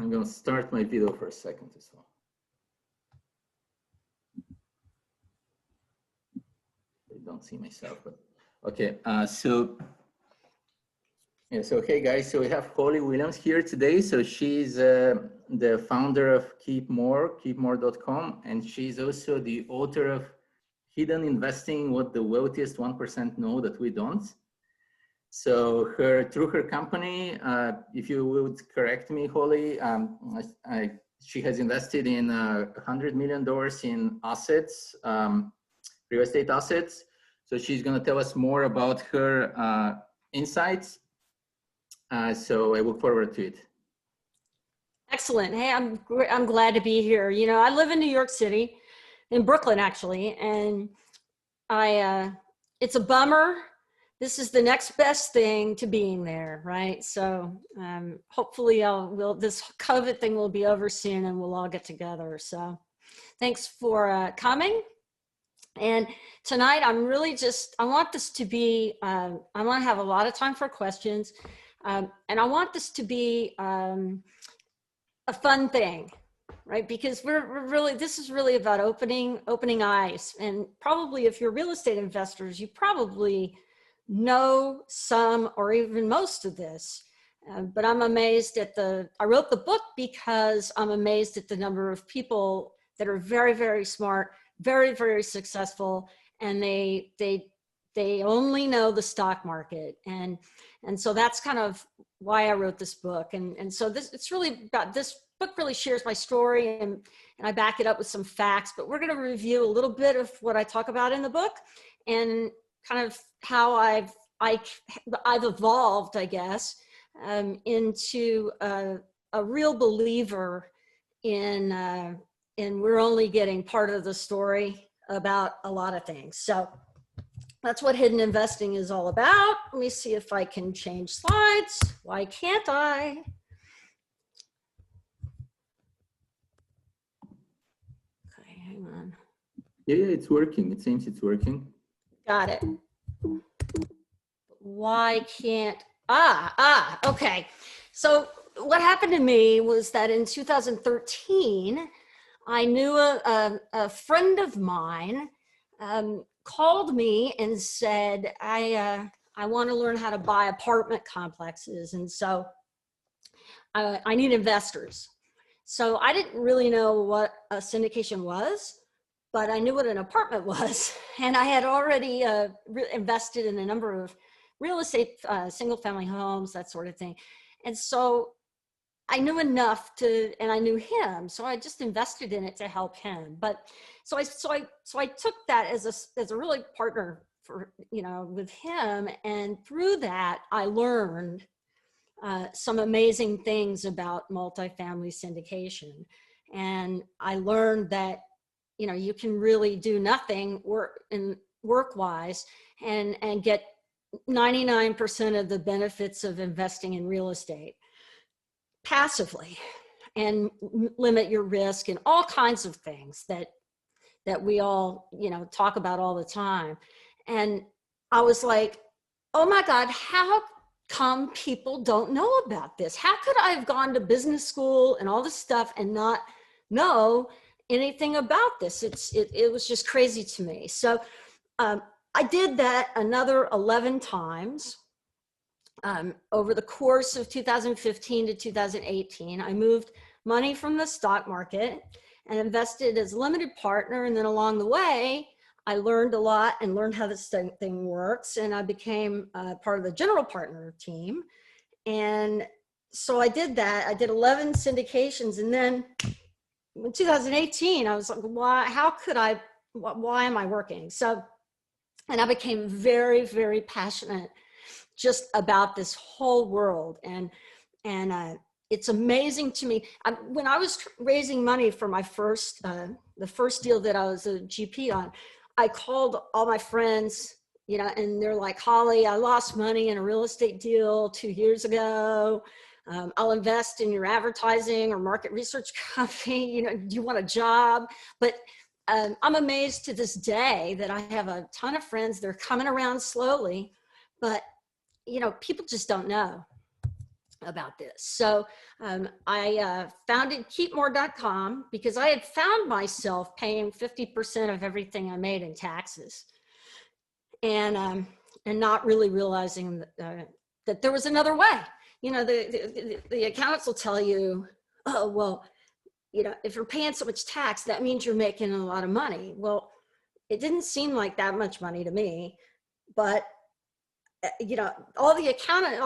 I'm going to start my video for a second as well. I don't see myself, but okay. So hey guys, so we have Holly Williams here today. So she's the founder of keepmore.com, and she's also the author of Hidden Investing: What the Wealthiest 1% Know That We Don't. So through her company, if you would correct me, Holly, she has invested in $100 million in assets, real estate assets. So she's going to tell us more about her insights. So I look forward to it. Excellent. Hey, I'm glad to be here. You know, I live in New York City, in Brooklyn actually, and it's a bummer. This is the next best thing to being there, right? So hopefully this COVID thing will be over soon and we'll all get together. So thanks for coming. And tonight I'm really I want this to be, I want to have a lot of time for questions. And I want this to be a fun thing, right? Because this is really about opening eyes. And probably if you're real estate investors, you probably know some or even most of this, but I'm amazed at I wrote the book because I'm amazed at the number of people that are very, very smart, very, very successful, and they only know the stock market. And so that's kind of why I wrote this book. And so it's really about, this book really shares my story and I back it up with some facts, but we're going to review a little bit of what I talk about in the book and kind of how I've evolved, I guess, into a real believer in we're only getting part of the story about a lot of things. So that's what hidden investing is all about. Let me see if I can change slides. Why can't I? Okay, hang on. Yeah, it's working. It seems it's working. Got it. Why can't, okay. So what happened to me was that in 2013, I knew a friend of mine called me and said, I want to learn how to buy apartment complexes. And so I need investors. So I didn't really know what a syndication was, but I knew what an apartment was. And I had already invested in a number of real estate, single family homes, that sort of thing. And so I knew enough and I knew him. So I just invested in it to help him. But so I took that as a really partner with him. And through that, I learned some amazing things about multifamily syndication. And I learned that, you can really do nothing work-wise and get 99% of the benefits of investing in real estate passively and limit your risk and all kinds of things that we all, talk about all the time. And I was like, oh my God, how come people don't know about this? How could I have gone to business school and all this stuff and not know anything about this? It was just crazy to me. So I did that another 11 times over the course of 2015 to 2018. I moved money from the stock market and invested as a limited partner. And then along the way, I learned a lot and learned how this thing works. And I became part of the general partner team. And so I did that. I did 11 syndications. And then in 2018, I was like, why am I working? And I became very, very passionate just about this whole world. And it's amazing to me. When I was raising money for my the first deal that I was a GP on, I called all my friends, and they're like, Holly, I lost money in a real estate deal 2 years ago. I'll invest in your advertising or market research company. Do you want a job? But I'm amazed to this day that I have a ton of friends. They're coming around slowly, but people just don't know. about this. So I founded keepmore.com because I had found myself paying 50% of everything I made in taxes, and not really realizing that there was another way. You know, the accountants will tell you, oh, well, you know, if you're paying so much tax, that means you're making a lot of money. Well, it didn't seem like that much money to me, but you know, all the accountants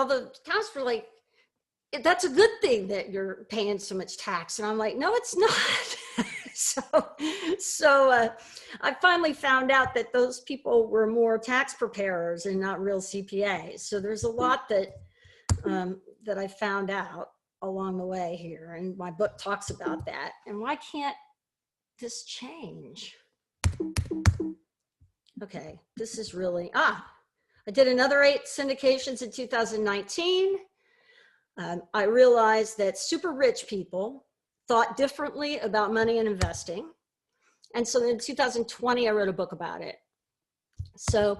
were like, that's a good thing that you're paying so much tax. And I'm like, no, it's not. so I finally found out that those people were more tax preparers and not real CPAs. So there's a lot that that I found out along the way here, and my book talks about that. And why can't this change? Okay, this is really, I did another 8 syndications in 2019. I realized that super rich people thought differently about money and investing. And so in 2020, I wrote a book about it. So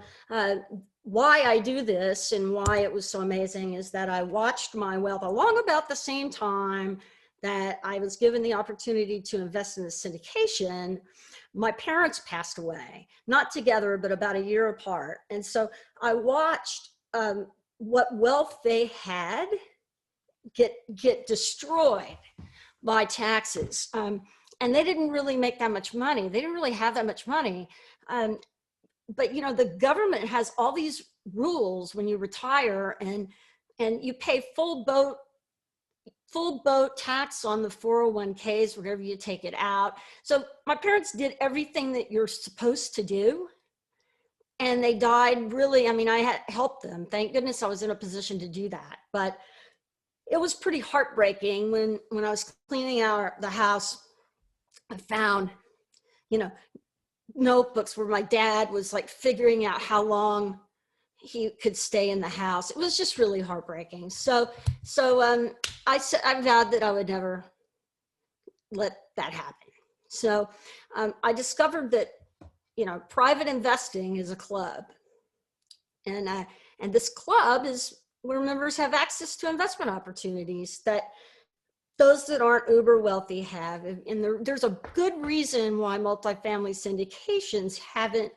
why I do this and why it was so amazing is that I watched my wealth along about the same time that I was given the opportunity to invest in the syndication. My parents passed away, not together, but about a year apart. And so I watched what wealth they had get destroyed by taxes. And they didn't really make that much money. They didn't really have that much money. But you know, the government has all these rules when you retire, and you pay full boat tax on the 401ks whenever you take it out. So my parents did everything that you're supposed to do, and they died really, I mean, I had helped them. Thank goodness I was in a position to do that. But it was pretty heartbreaking when I was cleaning out the house. I found, you know, notebooks where my dad was like figuring out how long he could stay in the house. It was just really heartbreaking. So I vowed that I would never let that happen. So I discovered that, you know, private investing is a club, and this club is where members have access to investment opportunities that those that aren't uber wealthy have. And there's a good reason why multifamily syndications haven't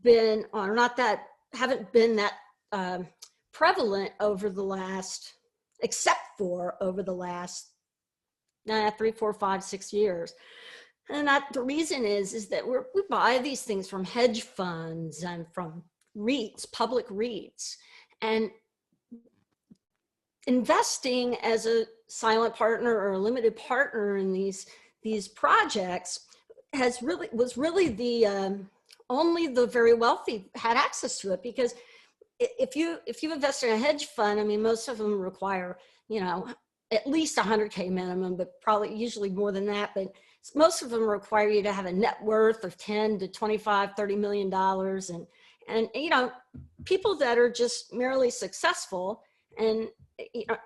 been that prevalent over the last, except for over the last 3, 4, 5, 6 years. And the reason is that we buy these things from hedge funds and from REITs, public REITs, and investing as a silent partner or a limited partner in these projects was really the only the very wealthy had access to it. Because if you invest in a hedge fund, I mean, most of them require, you know, at least 100K minimum, but probably usually more than that. But most of them require you to have a net worth of 10 to 25, $30 million. And you know, people that are just merely successful, and you know,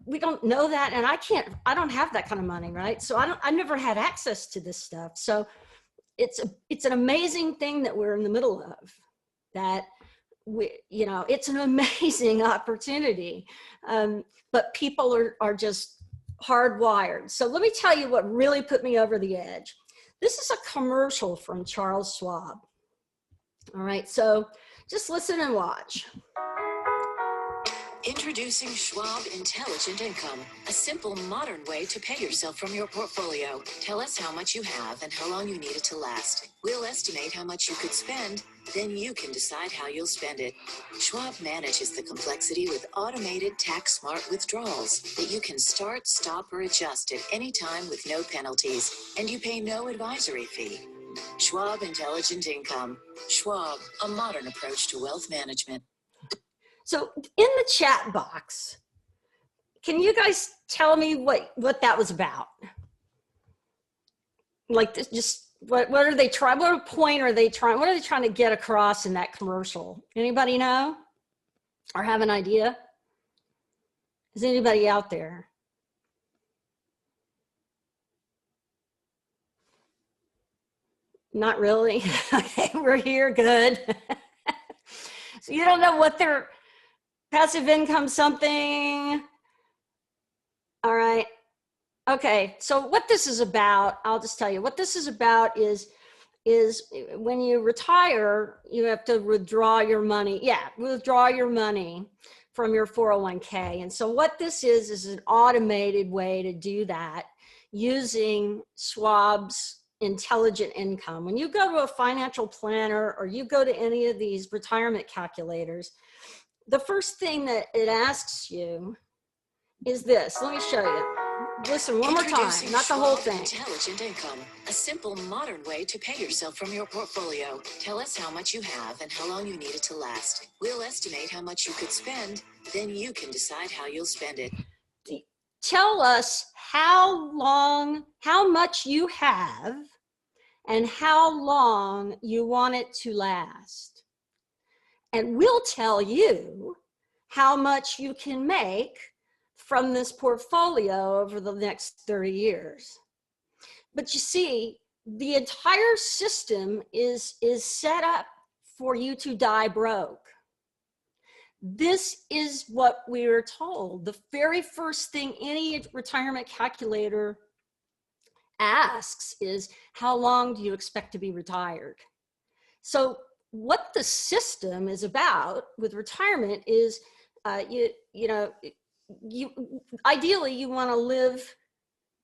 we don't know that, and I don't have that kind of money, right? So I never had access to this stuff. So it's an amazing thing that we're in the middle of, that you know, it's an amazing opportunity, but people are just hardwired. So let me tell you what really put me over the edge. This is a commercial from Charles Schwab. All right, so just listen and watch. Introducing Schwab Intelligent Income, a simple, modern way to pay yourself from your portfolio. Tell us how much you have and how long you need it to last. We'll estimate how much you could spend, then you can decide how you'll spend it. Schwab manages the complexity with automated tax-smart withdrawals that you can start, stop, or adjust at any time with no penalties, and you pay no advisory fee. Schwab Intelligent Income. Schwab, a modern approach to wealth management. So in the chat box, can you guys tell me what that was about? Like, just what are they trying? What point are they trying? What are they trying to get across in that commercial? Anybody know or have an idea? Is anybody out there? Not really. Okay, we're here. Good. So you don't know what their passive income something. Okay, so what this is about, I'll just tell you, what this is about is when you retire, you have to withdraw your money. Yeah, withdraw your money from your 401k. And so what this is an automated way to do that using Schwab's intelligent income. When you go to a financial planner or you go to any of these retirement calculators, the first thing that it asks you is this. Let me show you. Listen one more time, Introducing not the whole Schwab thing. Intelligent Income, a simple, modern way to pay yourself from your portfolio. Tell us how much you have and how long you need it to last. We'll estimate how much you could spend, then you can decide how you'll spend it. Tell us how much you have and how long you want it to last. And we'll tell you how much you can make from this portfolio over the next 30 years. But you see, the entire system is set up for you to die broke. This is what we were told. The very first thing any retirement calculator asks is, how long do you expect to be retired? So what the system is about with retirement is, ideally you want to live,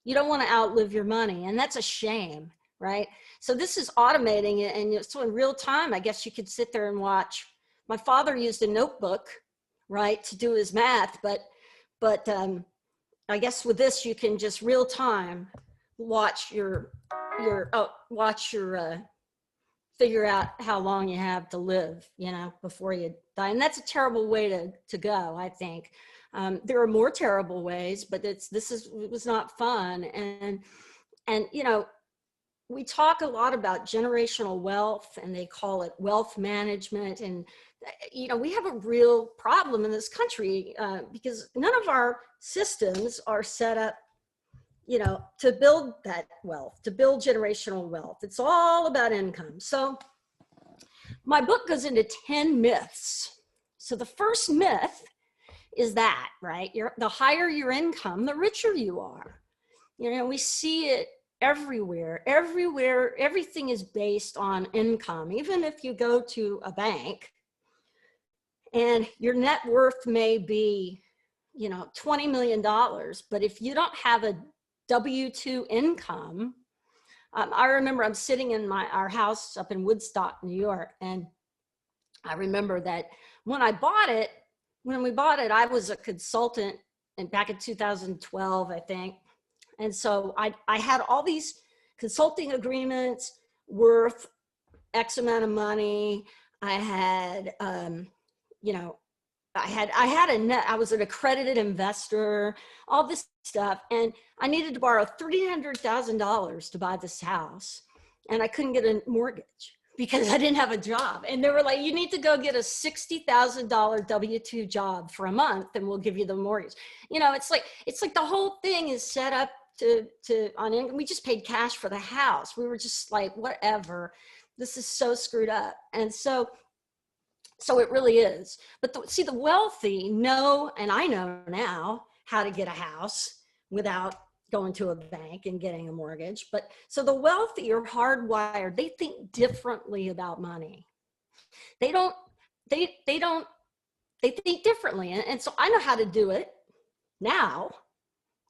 you don't want to outlive your money, and that's a shame, right? So this is automating it, and so in real time, I guess you could sit there and watch. My father used a notebook, right, to do his math, but I guess with this you can just real time watch your figure out how long you have to live, before you die. And that's a terrible way to go, I think. There are more terrible ways, but it was not fun. And we talk a lot about generational wealth, and they call it wealth management. And, we have a real problem in this country because none of our systems are set up, to build that wealth, to build generational wealth. It's all about income. So my book goes into 10 myths. So the first myth is that, right? The higher your income, the richer you are. We see it everywhere. Everything is based on income. Even if you go to a bank and your net worth may be, $20 million, but if you don't have a W-2 income, I remember I'm sitting in our house up in Woodstock, New York, and I remember that when we bought it, I was a consultant, and back in 2012, I think. And so I had all these consulting agreements worth X amount of money. I had, I was an accredited investor, all this stuff. And I needed to borrow $300,000 to buy this house. And I couldn't get a mortgage because I didn't have a job. And they were like, you need to go get a $60,000 W-2 job for a month and we'll give you the mortgage. It's like the whole thing is set up on income. We just paid cash for the house. We were just like, whatever, this is so screwed up. And so it really is. But the wealthy know, and I know now, how to get a house without going to a bank and getting a mortgage. But so the wealthy are hardwired. They think differently about money. They think differently. And so I know how to do it now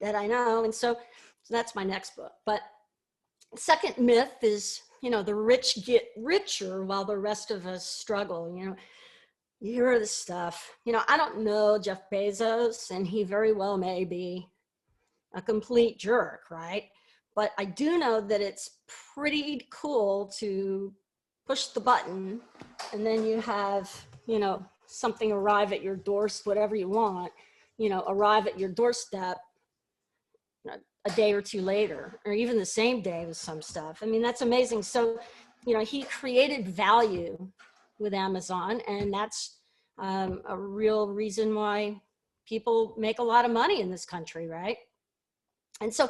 that I know. And so that's my next book. But second myth is, the rich get richer while the rest of us struggle. You hear this stuff. I don't know Jeff Bezos, and he very well may be a complete jerk, right? But I do know that it's pretty cool to push the button and then you have, something arrive at your doorstep, whatever you want, arrive at your doorstep a day or two later, or even the same day with some stuff. I mean, that's amazing. So, he created value with Amazon, and that's a real reason why people make a lot of money in this country, right? And so,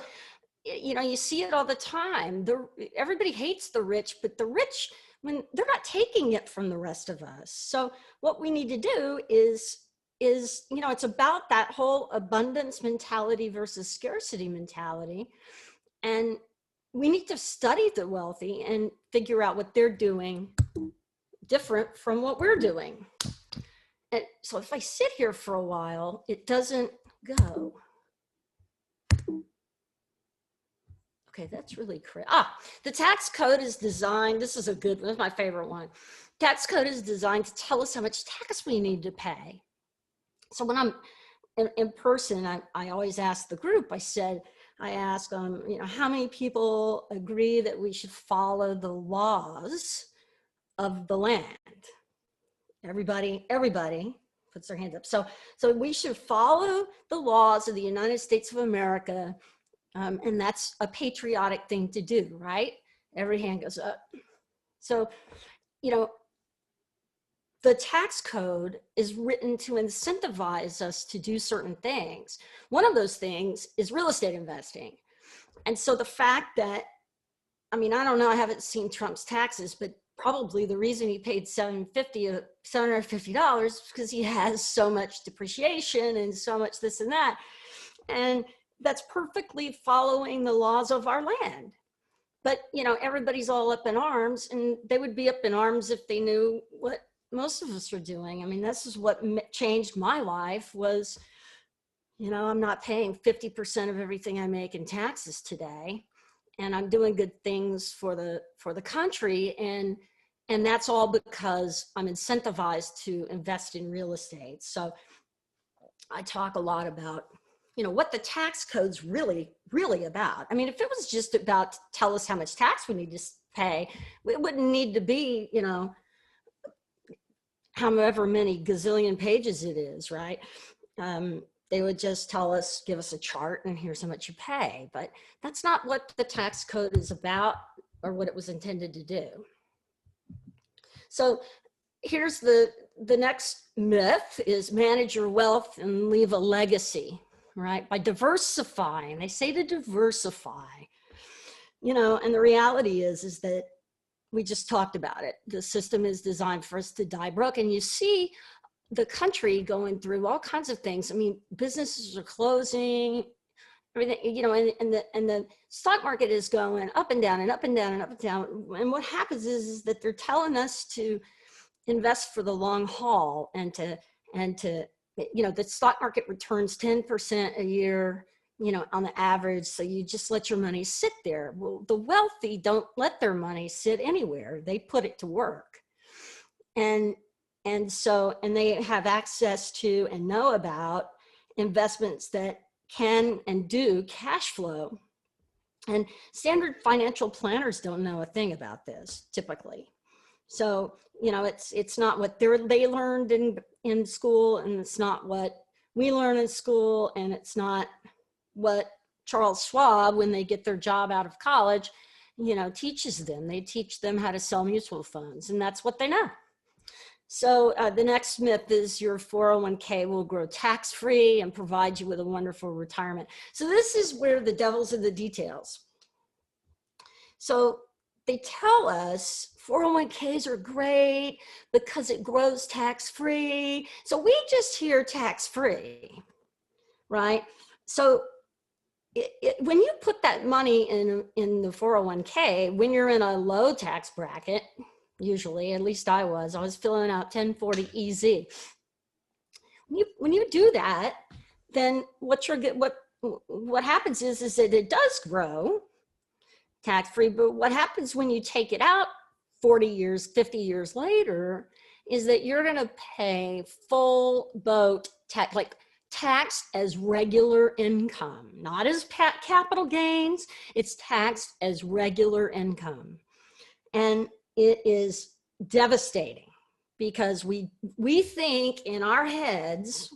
you see it all the time. Everybody hates the rich, but the rich, when they're not taking it from the rest of us. So what we need to do is is, you know, it's about that whole abundance mentality versus scarcity mentality. And we need to study the wealthy and figure out what they're doing different from what we're doing. And so if I sit here for a while, it doesn't go. Okay, that's really crazy. The tax code is designed, this is a good one, this is my favorite one. Tax code is designed to tell us how much tax we need to pay. So when I'm in person, I always ask the group, I ask them, you know, how many people agree that we should follow the laws of the land? Everybody puts their hands up. So we should follow the laws of the United States of America. And that's a patriotic thing to do, right? Every hand goes up. So, you know, the tax code is written to incentivize us to do certain things. One of those things is real estate investing. And so the fact that, I mean, I don't know, I haven't seen Trump's taxes, but probably the reason he paid $750 is because he has so much depreciation and so much this and that. And that's perfectly following the laws of our land. But, you know, everybody's all up in arms, and they would be up in arms if they knew what most of us are doing. I mean, this is what changed my life was, you know, I'm not paying 50% of everything I make in taxes today, and I'm doing good things for the country. And that's all because I'm incentivized to invest in real estate. So I talk a lot about, you know, what the tax code's really about. I mean, if it was just about to tell us how much tax we need to pay, it wouldn't need to be, you know, however many gazillion pages it is, right? They would just tell us, give us a chart, and here's how much you pay. But that's not what the tax code is about or what it was intended to do. So here's the next myth is manage your wealth and leave a legacy, right? By diversifying, they say to diversify, you know, and the reality is that we just talked about it. The system is designed for us to die broke. And you see the country going through all kinds of things. I mean, businesses are closing, everything, you know, and the stock market is going up and down and up and down and up and down. And what happens is that they're telling us to invest for the long haul and to, you know, the stock market returns 10% a year, you know, on the average. So you just let your money sit there. Well, the wealthy don't let their money sit anywhere. They put it to work. And they have access to and know about investments that can and do cash flow. And standard financial planners don't know a thing about this typically. So, you know, it's not what they learned in school, and it's not what we learn in school, and it's not what Charles Schwab, when they get their job out of college, you know, teaches them. They teach them how to sell mutual funds, and that's what they know. So the next myth is your 401k will grow tax-free and provide you with a wonderful retirement. So this is where the devil's in the details. So they tell us 401ks are great because it grows tax-free. So we just hear tax-free, right? So when you put that money in the 401k, when you're in a low tax bracket, usually, at least I was filling out 1040 EZ. When you do that, then what happens is that it does grow tax-free, but what happens when you take it out 40 years, 50 years later, is that you're going to pay full boat tax, like taxed as regular income, not as capital gains. It's taxed as regular income. And it is devastating because we think in our heads,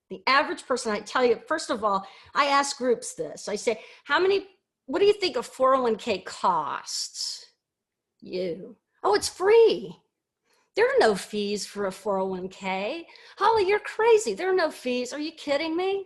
the average person, I tell you, first of all, I ask groups this. I say, what do you think a 401k costs you? Oh, it's free. There are no fees for a 401k. Holly, you're crazy. There are no fees. Are you kidding me?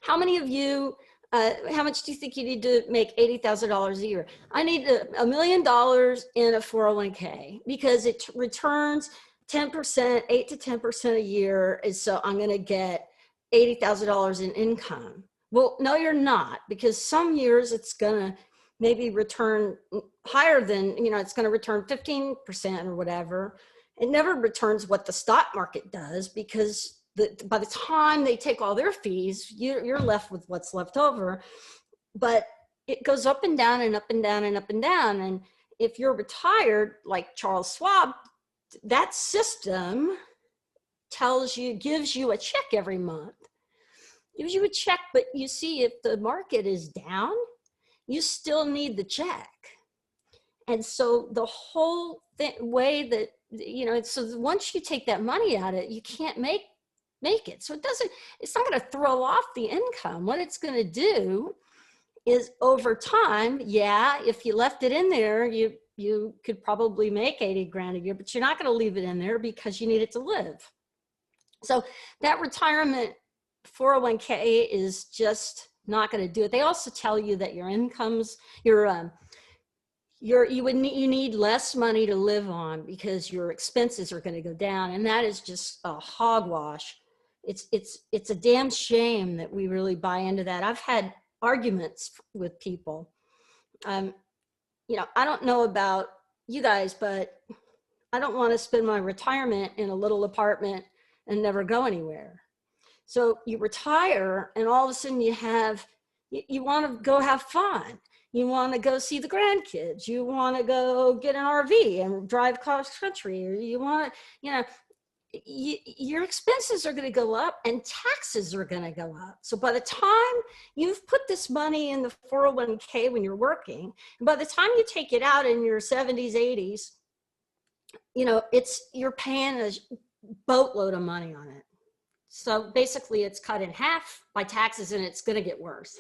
How many of you, how much do you think you need to make $80,000 a year? I need $1 million in a 401k because it returns 10%, 8 to 10% a year is, so I'm going to get $80,000 in income. Well, no, you're not, because some years it's going to maybe return higher than, it's going to return 15% or whatever. It never returns what the stock market does, because by the time they take all their fees, you're left with what's left over. But it goes up and down and up and down and up and down. And if you're retired, like Charles Schwab, that system gives you a check every month. Gives you a check, but you see, if the market is down, you still need the check. And so the whole way that, so once you take that money out of it, you can't make it. So it's not going to throw off the income. What it's going to do is, over time, if you left it in there, you could probably make 80 grand a year, but you're not going to leave it in there because you need it to live. So that retirement 401k is just not going to do it. They also tell you that your incomes, you need less money to live on because your expenses are going to go down, and that is just a hogwash. It's a damn shame that we really buy into that. I've had arguments with people. I don't know about you guys, but I don't want to spend my retirement in a little apartment and never go anywhere. So you retire, and all of a sudden you want to go have fun. You want to go see the grandkids. You want to go get an RV and drive cross country, or you want to, your expenses are going to go up and taxes are going to go up. So by the time you've put this money in the 401k when you're working, and by the time you take it out in your 70s, 80s, you're paying a boatload of money on it. So basically it's cut in half by taxes, and it's going to get worse.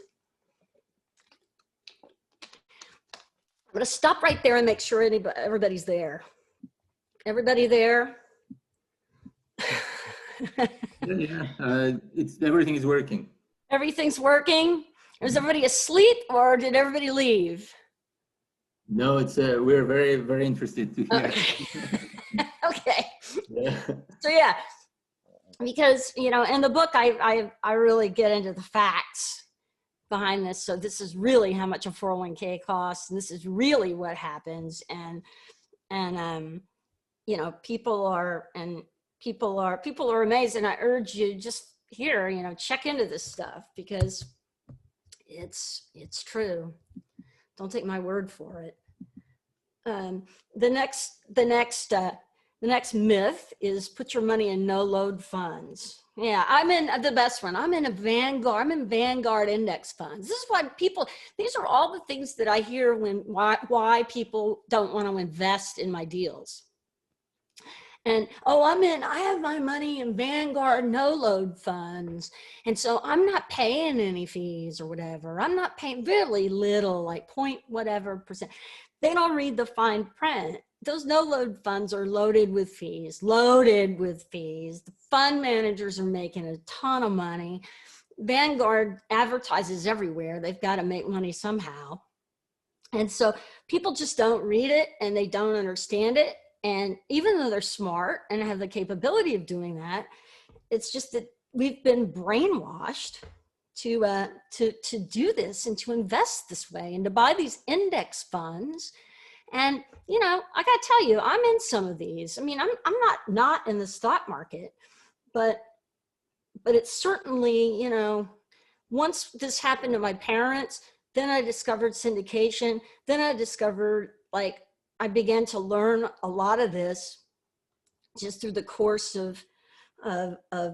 I'm going to stop right there and make sure everybody's there. Everybody there? Everything is working. Everything's working? Is everybody asleep, or did everybody leave? No, we're very, very interested to hear. Okay. Yeah. So because, in the book, I really get into the facts behind this. So this is really how much a 401k costs, and this is really what happens. And people are amazed. And I urge you, just here, check into this stuff, because it's true. Don't take my word for it. The next myth is put your money in no load funds. Yeah, I'm in the best one. I'm in Vanguard index funds. This is why these are all the things that I hear why people don't want to invest in my deals. And, I have my money in Vanguard no load funds. And so I'm not paying any fees or whatever. I'm not paying really little, like point whatever percent. They don't read the fine print. Those no load funds are loaded with fees. The fund managers are making a ton of money. Vanguard advertises everywhere. They've got to make money somehow. And so people just don't read it, and they don't understand it. And even though they're smart and have the capability of doing that, it's just that we've been brainwashed to do this and to invest this way and to buy these index funds. And, I got to tell you, I'm in some of these. I mean, I'm not in the stock market, but it's certainly, once this happened to my parents, then I discovered syndication. Then I discovered, I began to learn a lot of this just through the course of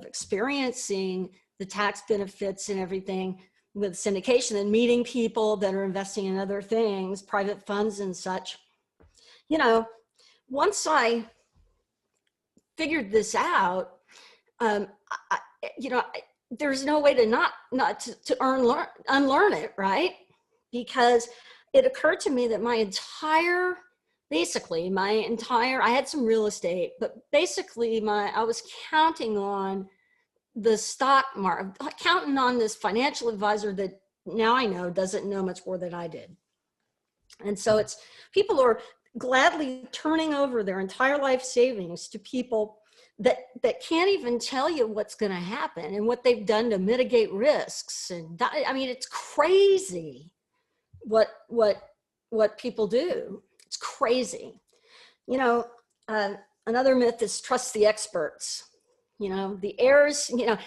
experiencing the tax benefits and everything with syndication, and meeting people that are investing in other things, private funds and such. Once I figured this out, there's no way to not to unlearn it, right? Because it occurred to me that I had some real estate, but basically I was counting on the stock market, counting on this financial advisor that now I know doesn't know much more than I did. And so gladly turning over their entire life savings to people that can't even tell you what's going to happen and what they've done to mitigate risks. And I mean, it's crazy what people do. It's crazy. You know, another myth is trust the experts. You know, the heirs, you know,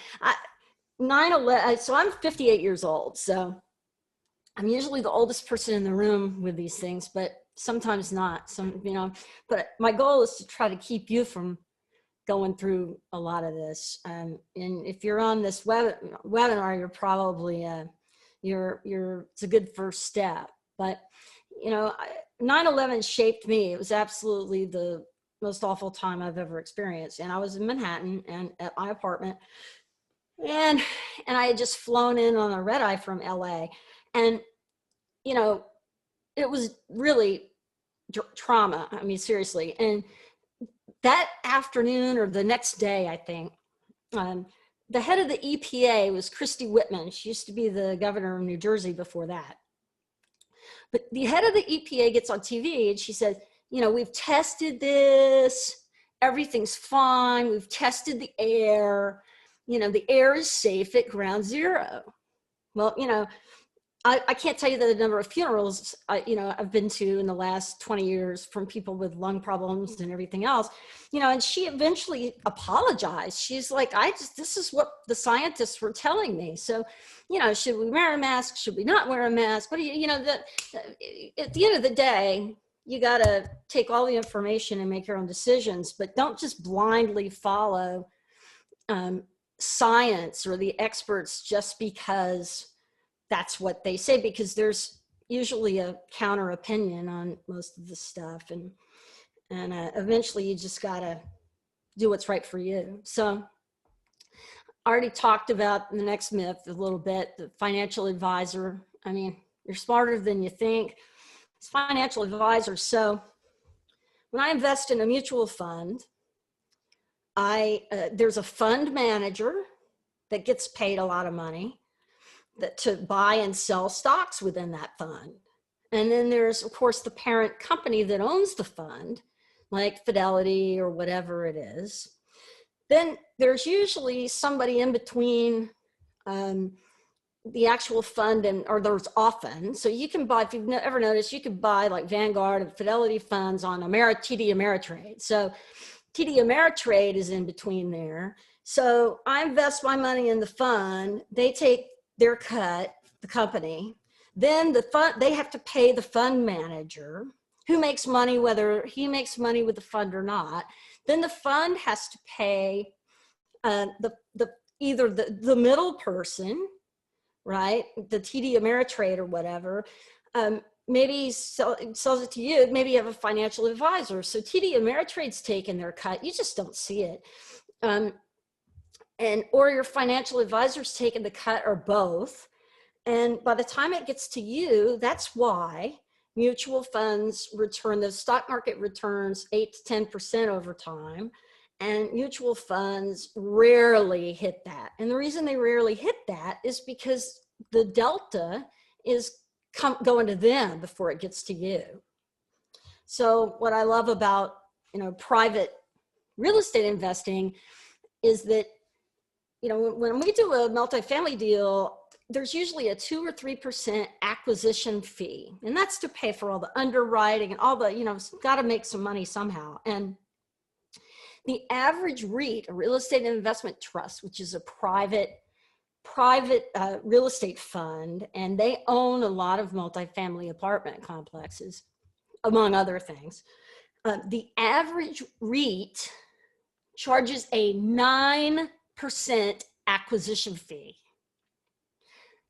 9/11, so I'm 58 years old. So I'm usually the oldest person in the room with these things, but sometimes not. You know, but my goal is to try to keep you from going through a lot of this. And if you're on this webinar, you're probably, it's a good first step. But, you know, 9/11 shaped me. It was absolutely the most awful time I've ever experienced. And I was in Manhattan and at my apartment, and I had just flown in on a red eye from LA. And, you know, it was really trauma. I mean, seriously. And that afternoon or the next day, I think, the head of the EPA was Christy Whitman. She used to be the governor of New Jersey before that. But the head of the EPA gets on TV and she says, you know, we've tested this, everything's fine. We've tested the air, you know, the air is safe at ground zero. Well, you know, I can't tell you the number of funerals you know, I've been to in the last 20 years from people with lung problems and everything else, you know, and she eventually apologized. She's like, this is what the scientists were telling me. So, you know, should we wear a mask? Should we not wear a mask? But, you know, at the end of the day, you got to take all the information and make your own decisions, but don't just blindly follow science or the experts just because that's what they say, because there's usually a counter opinion on most of the stuff. And eventually you just got to do what's right for you. So I already talked about the next myth a little bit, the financial advisor. I mean, you're smarter than you think. It's financial advisors. So when I invest in a mutual fund, there's a fund manager that gets paid a lot of money to buy and sell stocks within that fund. And then there's, of course, the parent company that owns the fund, like Fidelity or whatever it is. Then there's usually somebody in between the actual fund or there's often, so you can buy, if you've ever noticed, you could buy like Vanguard and Fidelity funds on TD Ameritrade. So TD Ameritrade is in between there. So I invest my money in the fund, they take their cut, the company, then the fund, they have to pay the fund manager who makes money, whether he makes money with the fund or not. Then the fund has to pay either the middle person, right? The TD Ameritrade or whatever, maybe sells it to you. Maybe you have a financial advisor. So TD Ameritrade's taking their cut. You just don't see it. Or your financial advisor's taking the cut, or both. And by the time it gets to you, that's why mutual funds return, the stock market returns 8 to 10% over time. And mutual funds rarely hit that. And the reason they rarely hit that is because the delta is going to them before it gets to you. So what I love about, you know, private real estate investing is that, you know, when we do a multifamily deal, there's usually a 2 or 3% acquisition fee. And that's to pay for all the underwriting and all the, you know, got to make some money somehow. And the average REIT, a real estate investment trust, which is a private real estate fund, and they own a lot of multifamily apartment complexes, among other things. The average REIT charges a 9% acquisition fee.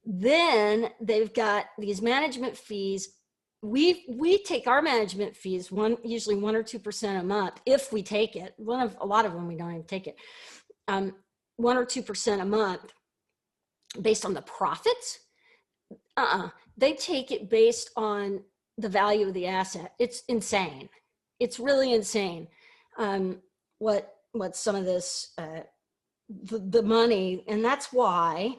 Then they've got these management fees. We take our management fees usually 1 or 2% a month if we take it. A lot of them we don't even take it. 1 or 2% a month based on the profits. They take it based on the value of the asset. It's insane. It's really insane. What some of this the money, and that's why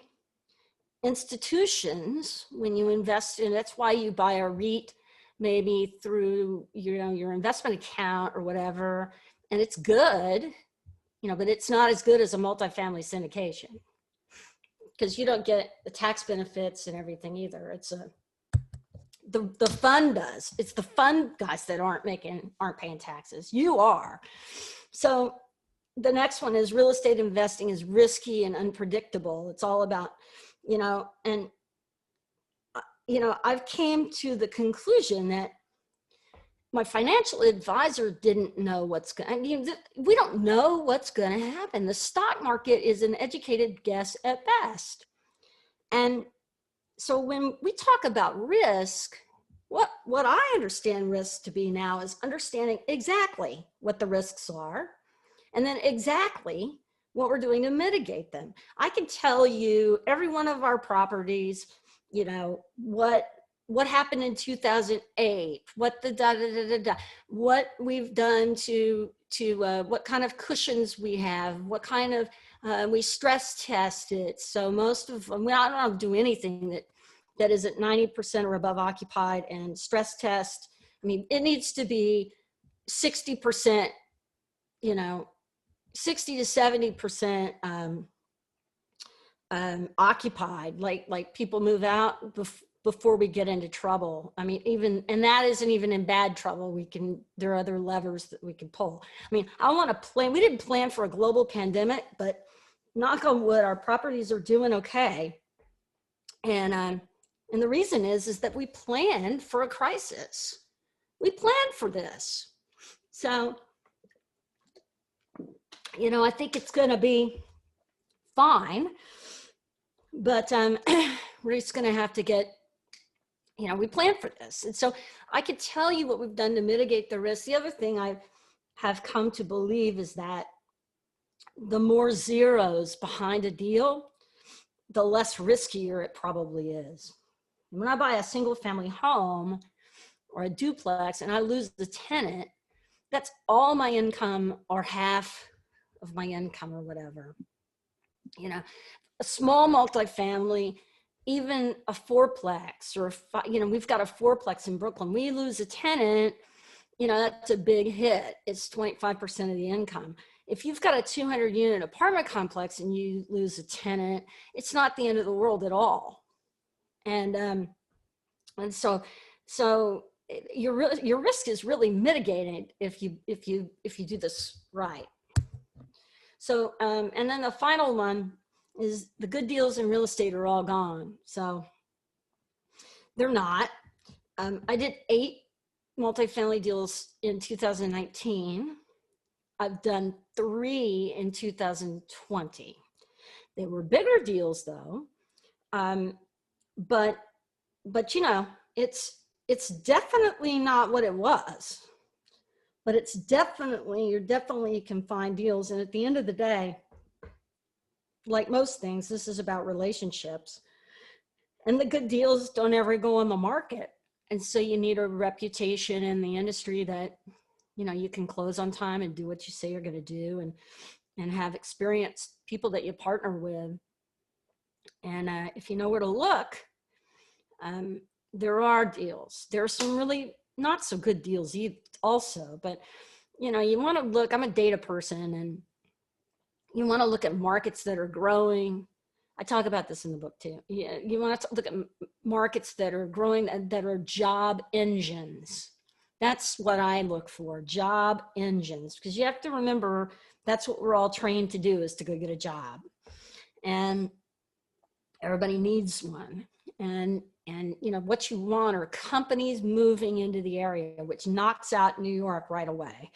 institutions, when you invest in, that's why you buy a REIT maybe through, you know, your investment account or whatever, and it's good, you know, but it's not as good as a multifamily syndication because you don't get the tax benefits and everything either. It's the fund does. It's the fund guys that aren't paying taxes. You are. So the next one is real estate investing is risky and unpredictable. It's all about, you know, and, you know, I've came to the conclusion that my financial advisor didn't know what's going to, I mean, we don't know what's going to happen. The stock market is an educated guess at best. And so when we talk about risk, what I understand risk to be now is understanding exactly what the risks are, and then exactly what we're doing to mitigate them. I can tell you every one of our properties, you know, what happened in 2008, what the what we've done to what kind of cushions we have, what kind of, we stress test it. So most of them, I don't do anything that is at 90% or above occupied, and stress test, I mean, it needs to be 60%, you know, 60 to 70% occupied, like people move out before we get into trouble. I mean, even, and that isn't even in bad trouble. There are other levers that we can pull. I mean, I want to plan, we didn't plan for a global pandemic, but knock on wood, our properties are doing okay. And the reason is that we planned for a crisis. We planned for this. So, you know, I think it's going to be fine, but we're just going to have to get, you know, we planned for this. And so I could tell you what we've done to mitigate the risk. The other thing I have come to believe is that the more zeros behind a deal, the less riskier it probably is. When I buy a single family home or a duplex and I lose the tenant, that's all my income or half of my income or whatever. You know, a small multifamily, even a fourplex or, you know, we've got a fourplex in Brooklyn. We lose a tenant, you know, that's a big hit. It's 25% of the income. If you've got a 200 unit apartment complex and you lose a tenant, it's not the end of the world at all. And so your risk is really mitigated if you do this right. So and then the final one is the good deals in real estate are all gone. So they're not. I did 8 multifamily deals in 2019. I've done 3 in 2020. They were bigger deals though. But you know, it's definitely not what it was, but it's definitely, you can find deals. And at the end of the day, like most things, this is about relationships, and the good deals don't ever go on the market. And so you need a reputation in the industry that, you know, you can close on time and do what you say you're going to do, and have experienced people that you partner with. And if you know where to look, there are deals. There are some really not so good deals also, but you know, you want to look, I'm a data person, and you want to look at markets that are growing. I talk about this in the book too. You want to look at markets that are growing, that are job engines. That's what I look for, job engines, because you have to remember that's what we're all trained to do, is to go get a job. And everybody needs one. And you know, what you want are companies moving into the area, which knocks out New York right away,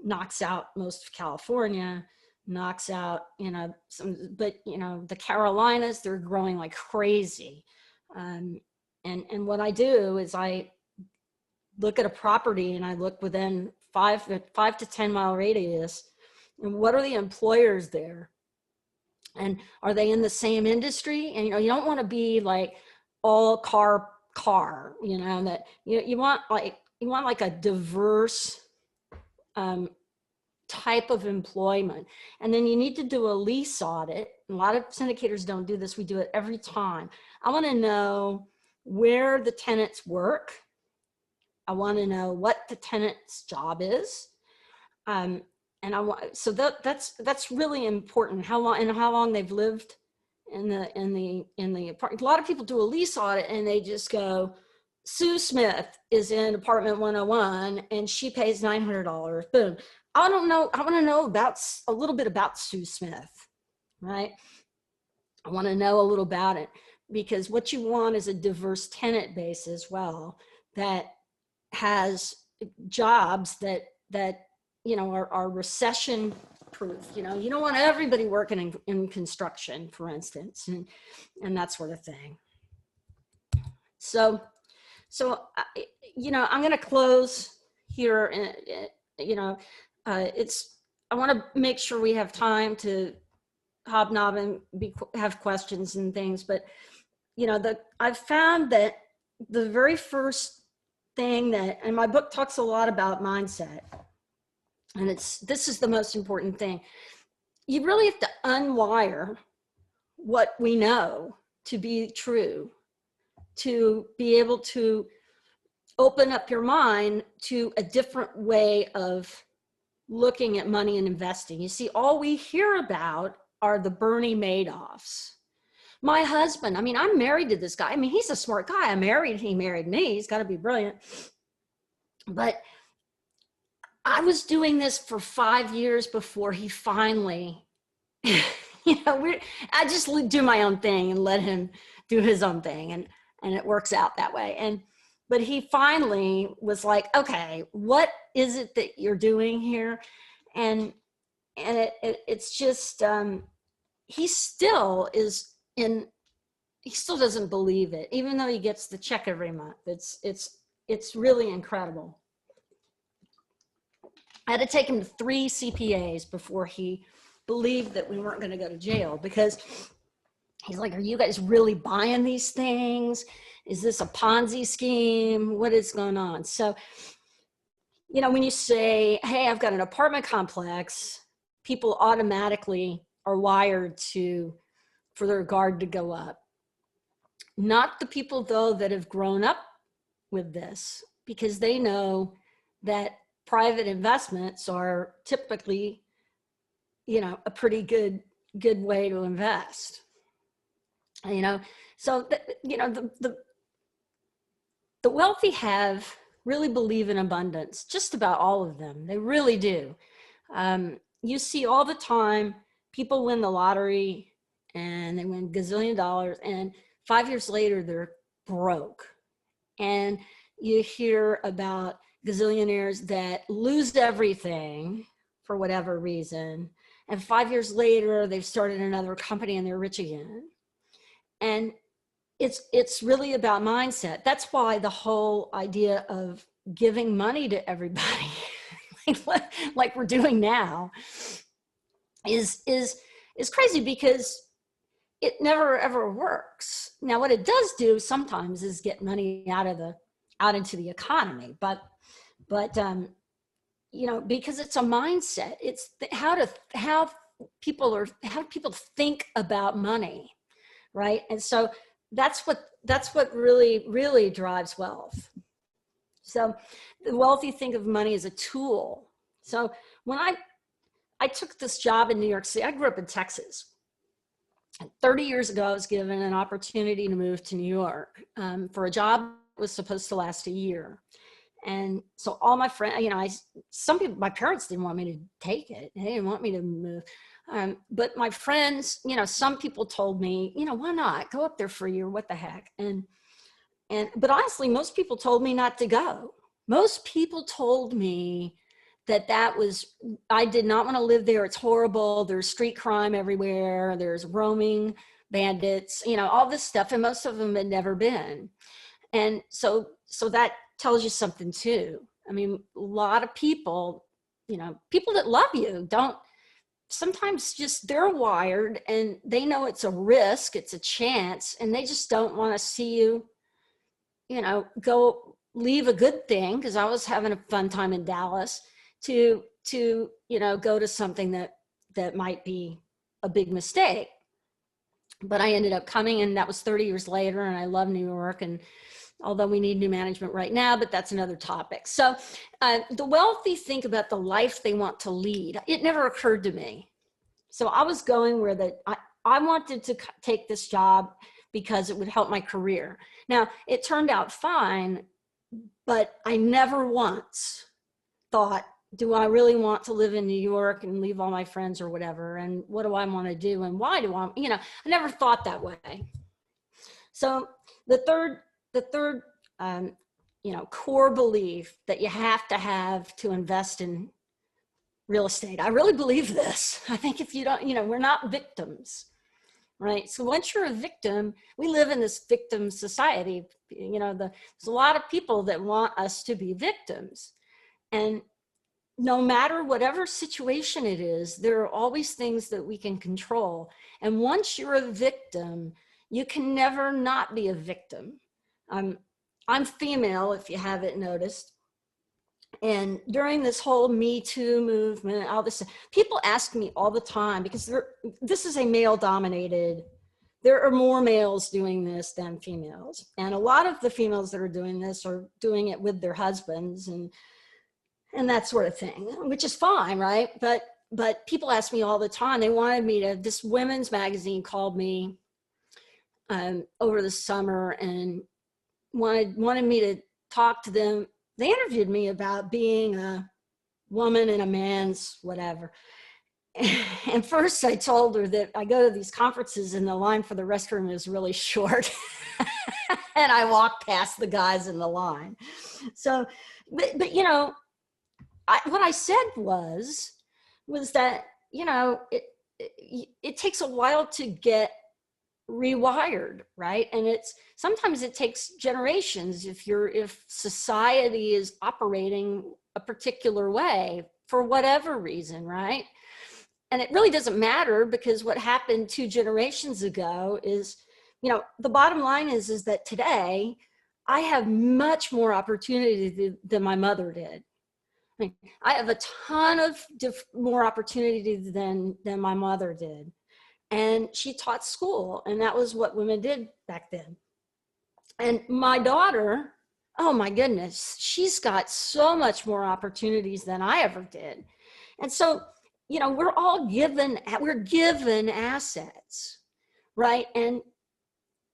knocks out most of California, knocks out, you know, but you know, the Carolinas, they're growing like crazy. And what I do is I look at a property and I look within 5 to 10 mile radius, and what are the employers there? And are they in the same industry? And, you know, you don't want to be like all car, you know, that you want like a diverse type of employment. And then you need to do a lease audit. A lot of syndicators don't do this. We do it every time. I want to know where the tenants work, I want to know what the tenant's job is. And I want, so that's really important. How long they've lived in the apartment. A lot of people do a lease audit and they just go, Sue Smith is in apartment 101 and she pays $900. Boom. I don't know. I want to know about a little bit about Sue Smith, right? I want to know a little about it, because what you want is a diverse tenant base as well that has jobs that are recession proof. You don't want everybody working in construction, for instance, and that sort of thing. So I'm going to close here, and I want to make sure we have time to hobnob and have questions and things, but I've found that the very first thing and my book talks a lot about mindset, and this is the most important thing. You really have to unwire what we know to be true, to be able to open up your mind to a different way of looking at money and investing. You see, all we hear about are the Bernie Madoffs. My husband, I'm married to this guy. He's a smart guy. He married me. He's got to be brilliant. But I was doing this for 5 years before he finally, I just do my own thing and let him do his own thing. And it works out that way. But he finally was like, okay, what is it that you're doing here? And it's just, he still doesn't believe it, even though he gets the check every month. It's really incredible. I had to take him to 3 CPAs before he believed that we weren't going to go to jail, because he's like, are you guys really buying these things? Is this a Ponzi scheme? What is going on? So, when you say, hey, I've got an apartment complex, people automatically are wired for their guard to go up. Not the people, though, that have grown up with this, because they know that private investments are typically, a pretty good way to invest. So the wealthy really believe in abundance. Just about all of them, they really do. You see all the time, people win the lottery and they win gazillion dollars, and 5 years later they're broke. And you hear about gazillionaires that lose everything for whatever reason, and 5 years later they've started another company and they're rich again. And it's really about mindset. That's why the whole idea of giving money to everybody like we're doing now is crazy, because it never ever works. Now, what it does do sometimes is get money out into the economy, but because it's a mindset. It's how people think about money, right? And so that's what really drives wealth. So the wealthy think of money as a tool. So when I took this job in New York City, I grew up in Texas. 30 years ago, I was given an opportunity to move to New York for a job that was supposed to last a year. And so all my friends, my parents didn't want me to take it. They didn't want me to move. But my friends, some people told me, why not go up there for a year? What the heck? But honestly, most people told me not to go. Most people told me that I did not want to live there. It's horrible. There's street crime everywhere. There's roaming bandits, all this stuff. And most of them had never been. And so that tells you something too. A lot of people, people that love you sometimes just, they're wired and they know it's a risk, it's a chance, and they just don't want to see you, go leave a good thing. Cause I was having a fun time in Dallas to go to something that might be a big mistake. But I ended up coming, and that was 30 years later, and I love New York, and although we need new management right now, but that's another topic. So the wealthy think about the life they want to lead. It never occurred to me. So I was going where I wanted to take this job because it would help my career. Now, it turned out fine, but I never once thought, do I really want to live in New York and leave all my friends or whatever? And what do I want to do? And why do I, I never thought that way. So the third, core belief that you have to invest in real estate. I really believe this. I think if you don't, we're not victims, right? So once you're a victim, we live in this victim society. There's a lot of people that want us to be victims. And no matter whatever situation it is, there are always things that we can control. And once you're a victim, you can never not be a victim. I'm female, if you haven't noticed. And during this whole Me Too movement, all this, people ask me all the time, because this is a male-dominated, there are more males doing this than females. And a lot of the females that are doing this are doing it with their husbands and that sort of thing, which is fine, right? But people ask me all the time. They wanted me to, this women's magazine called me over the summer and wanted me to talk to them. They interviewed me about being a woman in a man's whatever. And first I told her that I go to these conferences and the line for the restroom is really short. And I walk past the guys in the line. So, but what I said was that, it takes a while to get rewired, right? And sometimes it takes generations if society is operating a particular way for whatever reason, right? And it really doesn't matter, because what happened 2 generations ago is, the bottom line is that today I have much more opportunity than my mother did. I have a ton of more opportunity than my mother did. And she taught school, and that was what women did back then. And my daughter, oh my goodness, she's got so much more opportunities than I ever did. And so, we're given assets, right? And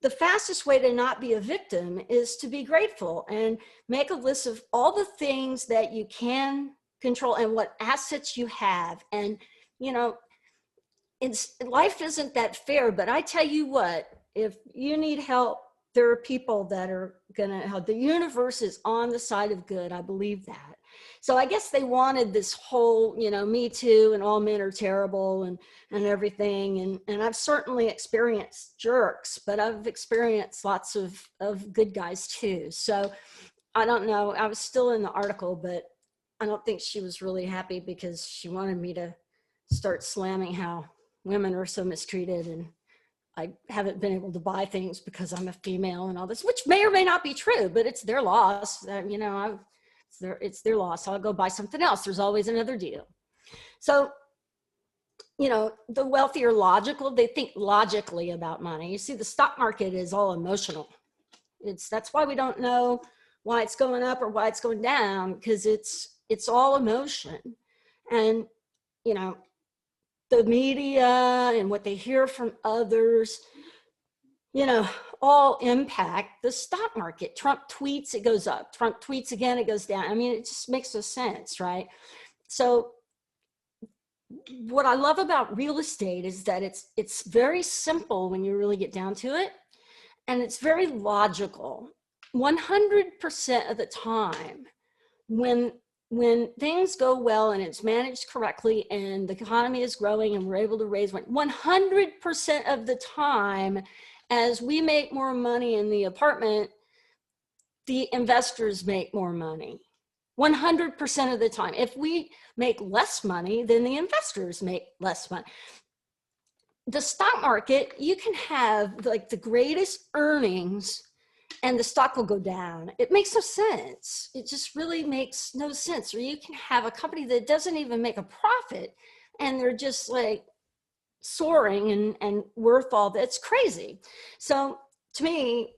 the fastest way to not be a victim is to be grateful and make a list of all the things that you can control and what assets you have. And, life isn't that fair, but I tell you what, if you need help, there are people that are going to help. The universe is on the side of good. I believe that. So I guess they wanted this whole, Me Too and all men are terrible and everything. And I've certainly experienced jerks, but I've experienced lots of good guys too. So I don't know. I was still in the article, but I don't think she was really happy, because she wanted me to start slamming how women are so mistreated, and I haven't been able to buy things because I'm a female and all this, which may or may not be true, but it's their loss. It's their loss. I'll go buy something else. There's always another deal. So, the wealthy are logical. They think logically about money. You see, the stock market is all emotional. That's why we don't know why it's going up or why it's going down, because it's all emotion. And, the media and what they hear from others, all impact the stock market. Trump tweets, it goes up. Trump tweets again, it goes down. I mean, it just makes no sense, right? So what I love about real estate is that it's very simple when you really get down to it. And it's very logical. 100% of the time, when things go well and it's managed correctly and the economy is growing and we're able to raise money, 100% of the time, as we make more money in the apartment, the investors make more money. 100% of the time. If we make less money, then the investors make less money. The stock market, you can have like the greatest earnings and the stock will go down. It makes no sense. It just really makes no sense. Or you can have a company that doesn't even make a profit and they're just like soaring and worth all that. It's crazy. So to me,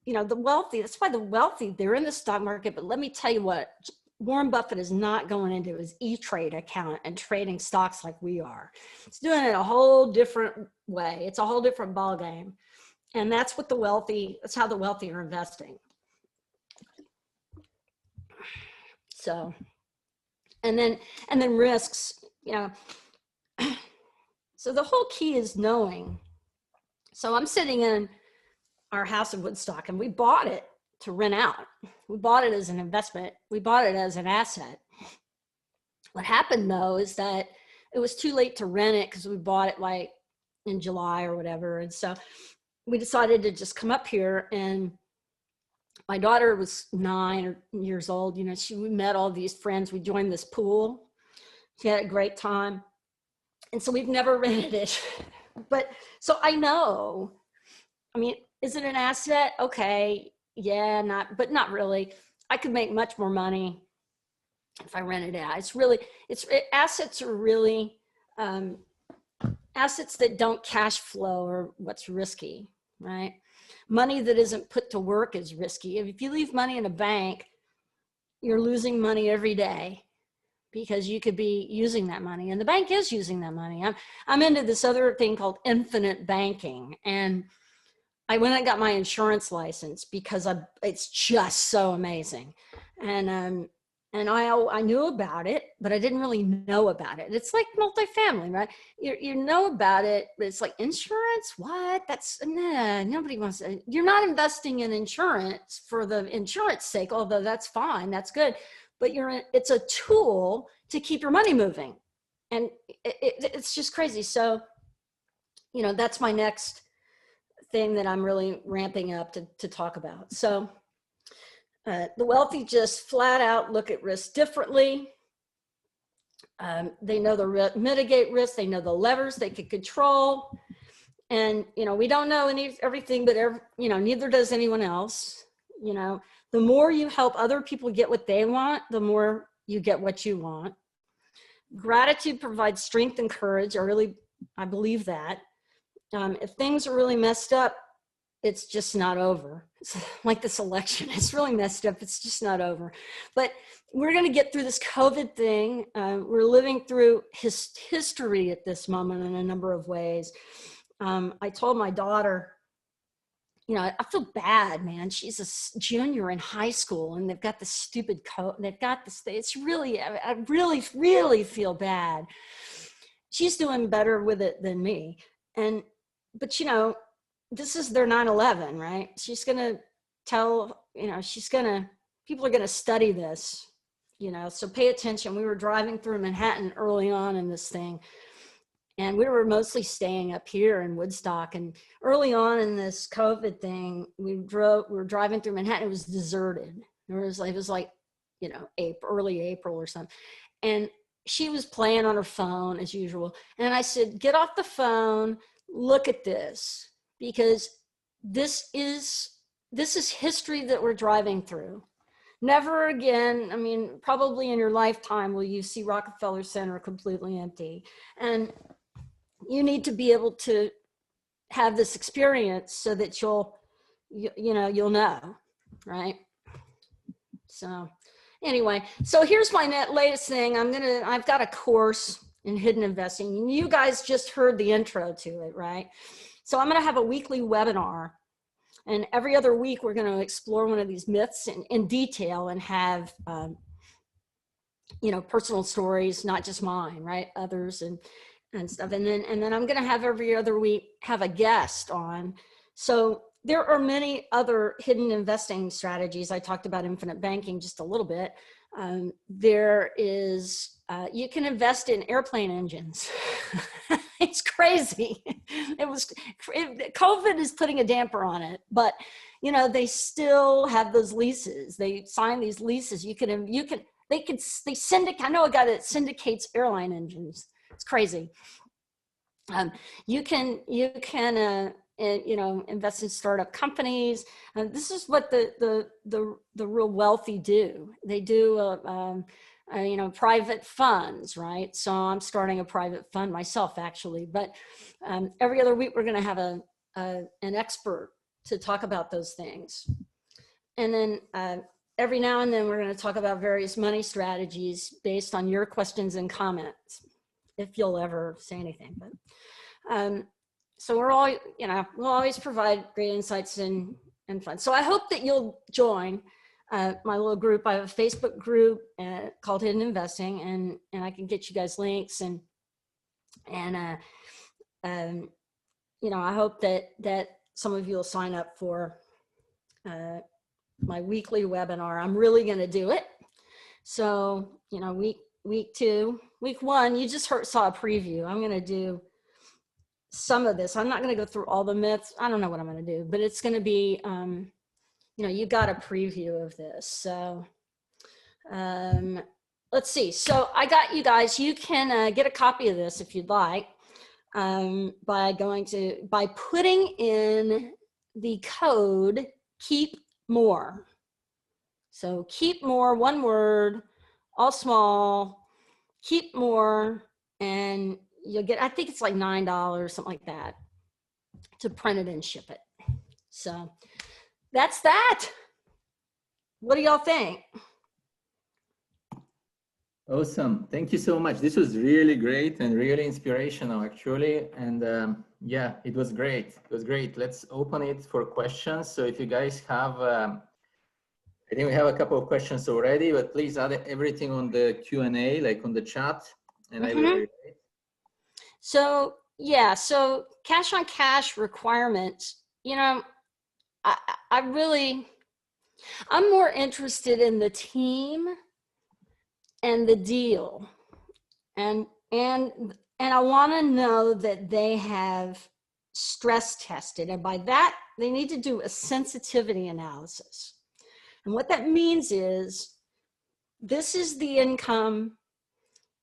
you know, the wealthy, that's why the wealthy, they're in the stock market. But let me tell you what, Warren Buffett is not going into his E-Trade account and trading stocks like we are. He's doing it a whole different way. It's a whole different ball game. And that's what the wealthy, that's how the wealthy are investing. So, and then risks, you know. So the whole key is knowing. So I'm sitting in our house in Woodstock, and we bought it to rent out. We bought it as an investment. We bought it as an asset. What happened though is that it was too late to rent it because we bought it like in July or whatever. And so we decided to just come up here, and my daughter was 9 years old. You know, we met all these friends. We joined this pool. She had a great time. And so we've never rented it. But so I know, I mean, is it an asset? Okay. Yeah, but not really. I could make much more money if I rented it out. Assets are really, assets that don't cash flow are what's risky, right? Money that isn't put to work is risky. If you leave money in a bank, you're losing money every day because you could be using that money, and the bank is using that money. I'm into this other thing called infinite banking, and I went and got my insurance license because it's just so amazing. And I knew about it, but I didn't really know about it. It's like multifamily, right? You know about it, but it's like insurance. What? Nobody wants to. You're not investing in insurance for the insurance sake, although that's fine, that's good. But it's a tool to keep your money moving, and it's just crazy. So, you know, that's my next thing that I'm really ramping up to talk about. So the wealthy just flat out look at risk differently. They know the mitigate risk. They know the levers they can control. And, you know, we don't know everything, but, you know, neither does anyone else. You know, the more you help other people get what they want, the more you get what you want. Gratitude provides strength and courage. I believe that. If things are really messed up, it's just not over. It's like this election, it's really messed up. It's just not over. But we're going to get through this COVID thing. We're living through history at this moment in a number of ways. I told my daughter, you know, I feel bad, man. She's a junior in high school, and they've got this stupid coat. They've got this. It's really, I really, really feel bad. She's doing better with it than me. But you know, this is their 9/11, right? She's gonna tell, you know, people are gonna study this, you know, so pay attention. We were driving through Manhattan early on in this thing, and we were mostly staying up here in Woodstock. And early on in this COVID thing, we were driving through Manhattan. It was deserted. It was like, you know, early April or something. And she was playing on her phone as usual. And I said, get off the phone, look at this, because this is history that we're driving through. Never again, I mean, probably in your lifetime will you see Rockefeller Center completely empty. And you need to be able to have this experience so that you'll know, right? So anyway, so here's my latest thing. I've got a course in hidden investing. You guys just heard the intro to it, right? So I'm going to have a weekly webinar, and every other week we're going to explore one of these myths in detail and have, you know, personal stories, not just mine, right? Others and stuff. And then I'm going to have every other week have a guest on. So there are many other hidden investing strategies. I talked about infinite banking just a little bit. There is, you can invest in airplane engines. It's crazy. COVID is putting a damper on it, but you know, they still have those leases. They sign these leases. They syndicate. I know a guy that syndicates airline engines. It's crazy. You can you know, invest in startup companies. This is what the real wealthy do. They do you know, private funds, right? So I'm starting a private fund myself, actually. But every other week we're going to have an expert to talk about those things. And then every now and then we're going to talk about various money strategies based on your questions and comments, if you'll ever say anything. But so we're all, you know, we'll always provide great insights and fun. So I hope that you'll join my little group. I have a Facebook group called Hidden Investing, and I can get you guys links, and you know, I hope that some of you will sign up for my weekly webinar. I'm really going to do it. So, you know, week 2, week 1, you just saw a preview. I'm going to do some of this. I'm not going to go through all the myths. I don't know what I'm going to do, but it's going to be, you know, you got a preview of this. So let's see. So I got you guys, you can get a copy of this if you'd like by putting in the code keep more. So keep more, one word, all small, keep more, and you'll get, I think it's like $9, something like that, to print it and ship it. So that's that. What do y'all think? Awesome. Thank you so much. This was really great and really inspirational, actually. And yeah, it was great. It was great. Let's open it for questions. So if you guys have, I think we have a couple of questions already, but please add everything on the Q&A, like on the chat, and I will read it. So yeah, so cash on cash requirements, you know, I'm more interested in the team and the deal, and I want to know that they have stress tested, and by that they need to do a sensitivity analysis. And what that means is, this is the income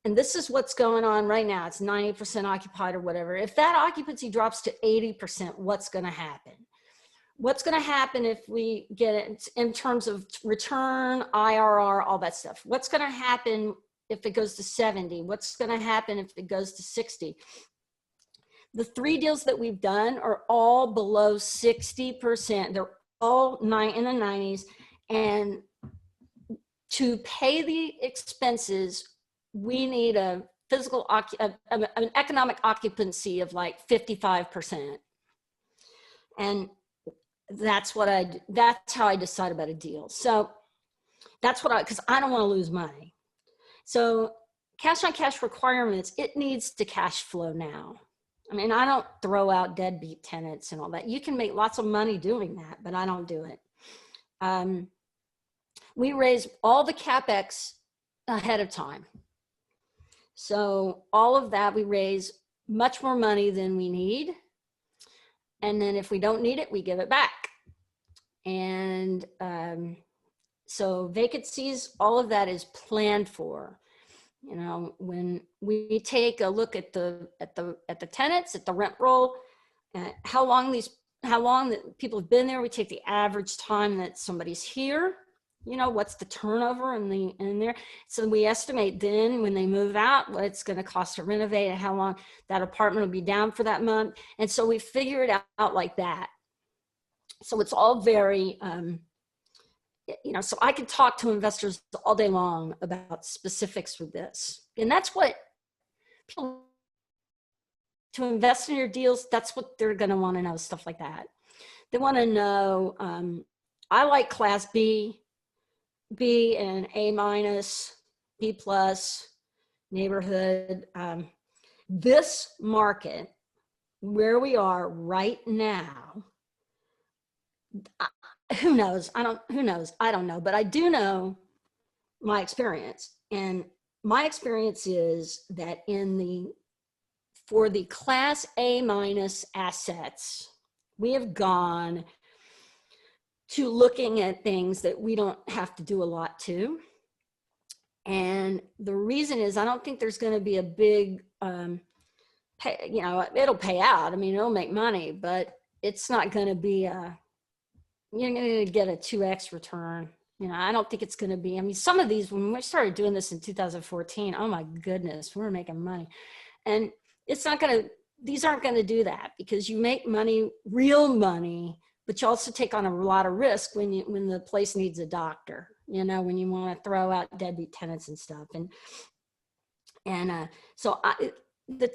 and this is what's going on right now. It's 90% occupied or whatever. If that occupancy drops to 80%, what's going to happen? What's going to happen if we get it in terms of return, IRR, all that stuff? What's going to happen if it goes to 70? What's going to happen if it goes to 60? The 3 deals that we've done are all below 60%. They're all in the 90s. And to pay the expenses, we need a physical, an economic occupancy of like 55%. And that's how I decide about a deal. So that's what because I don't want to lose money. So cash on cash requirements, it needs to cash flow now. I mean, I don't throw out deadbeat tenants and all that. You can make lots of money doing that, but I don't do it. We raise all the CapEx ahead of time. So all of that, we raise much more money than we need. And then if we don't need it, we give it back. And so vacancies, all of that is planned for. You know, when we take a look at the tenants, at the rent roll, how long that people have been there, we take the average time that somebody's here. You know, what's the turnover in there? So we estimate then when they move out, what it's going to cost to renovate and how long that apartment will be down for that month. And so we figure it out like that. So it's all very, you know, so I could talk to investors all day long about specifics with this. And that's what people, to invest in your deals, that's what they're going to want to know, stuff like that. They want to know, I like class B and A-, B+, neighborhood. This market, where we are right now, who knows? Who knows? I don't know, but I do know my experience. And my experience is that for the class A- assets, we have gone to looking at things that we don't have to do a lot to. And the reason is I don't think there's going to be a big, you know, it'll pay out. I mean, it'll make money, but it's not going to be you're going to get a 2x return. You know, I don't think it's going to be, I mean, some of these, when we started doing this in 2014, oh my goodness, we were making money. And it's not going to, these aren't going to do that, because you make money, real money, but you also take on a lot of risk when the place needs a doctor, you know, when you want to throw out deadbeat tenants and stuff. So the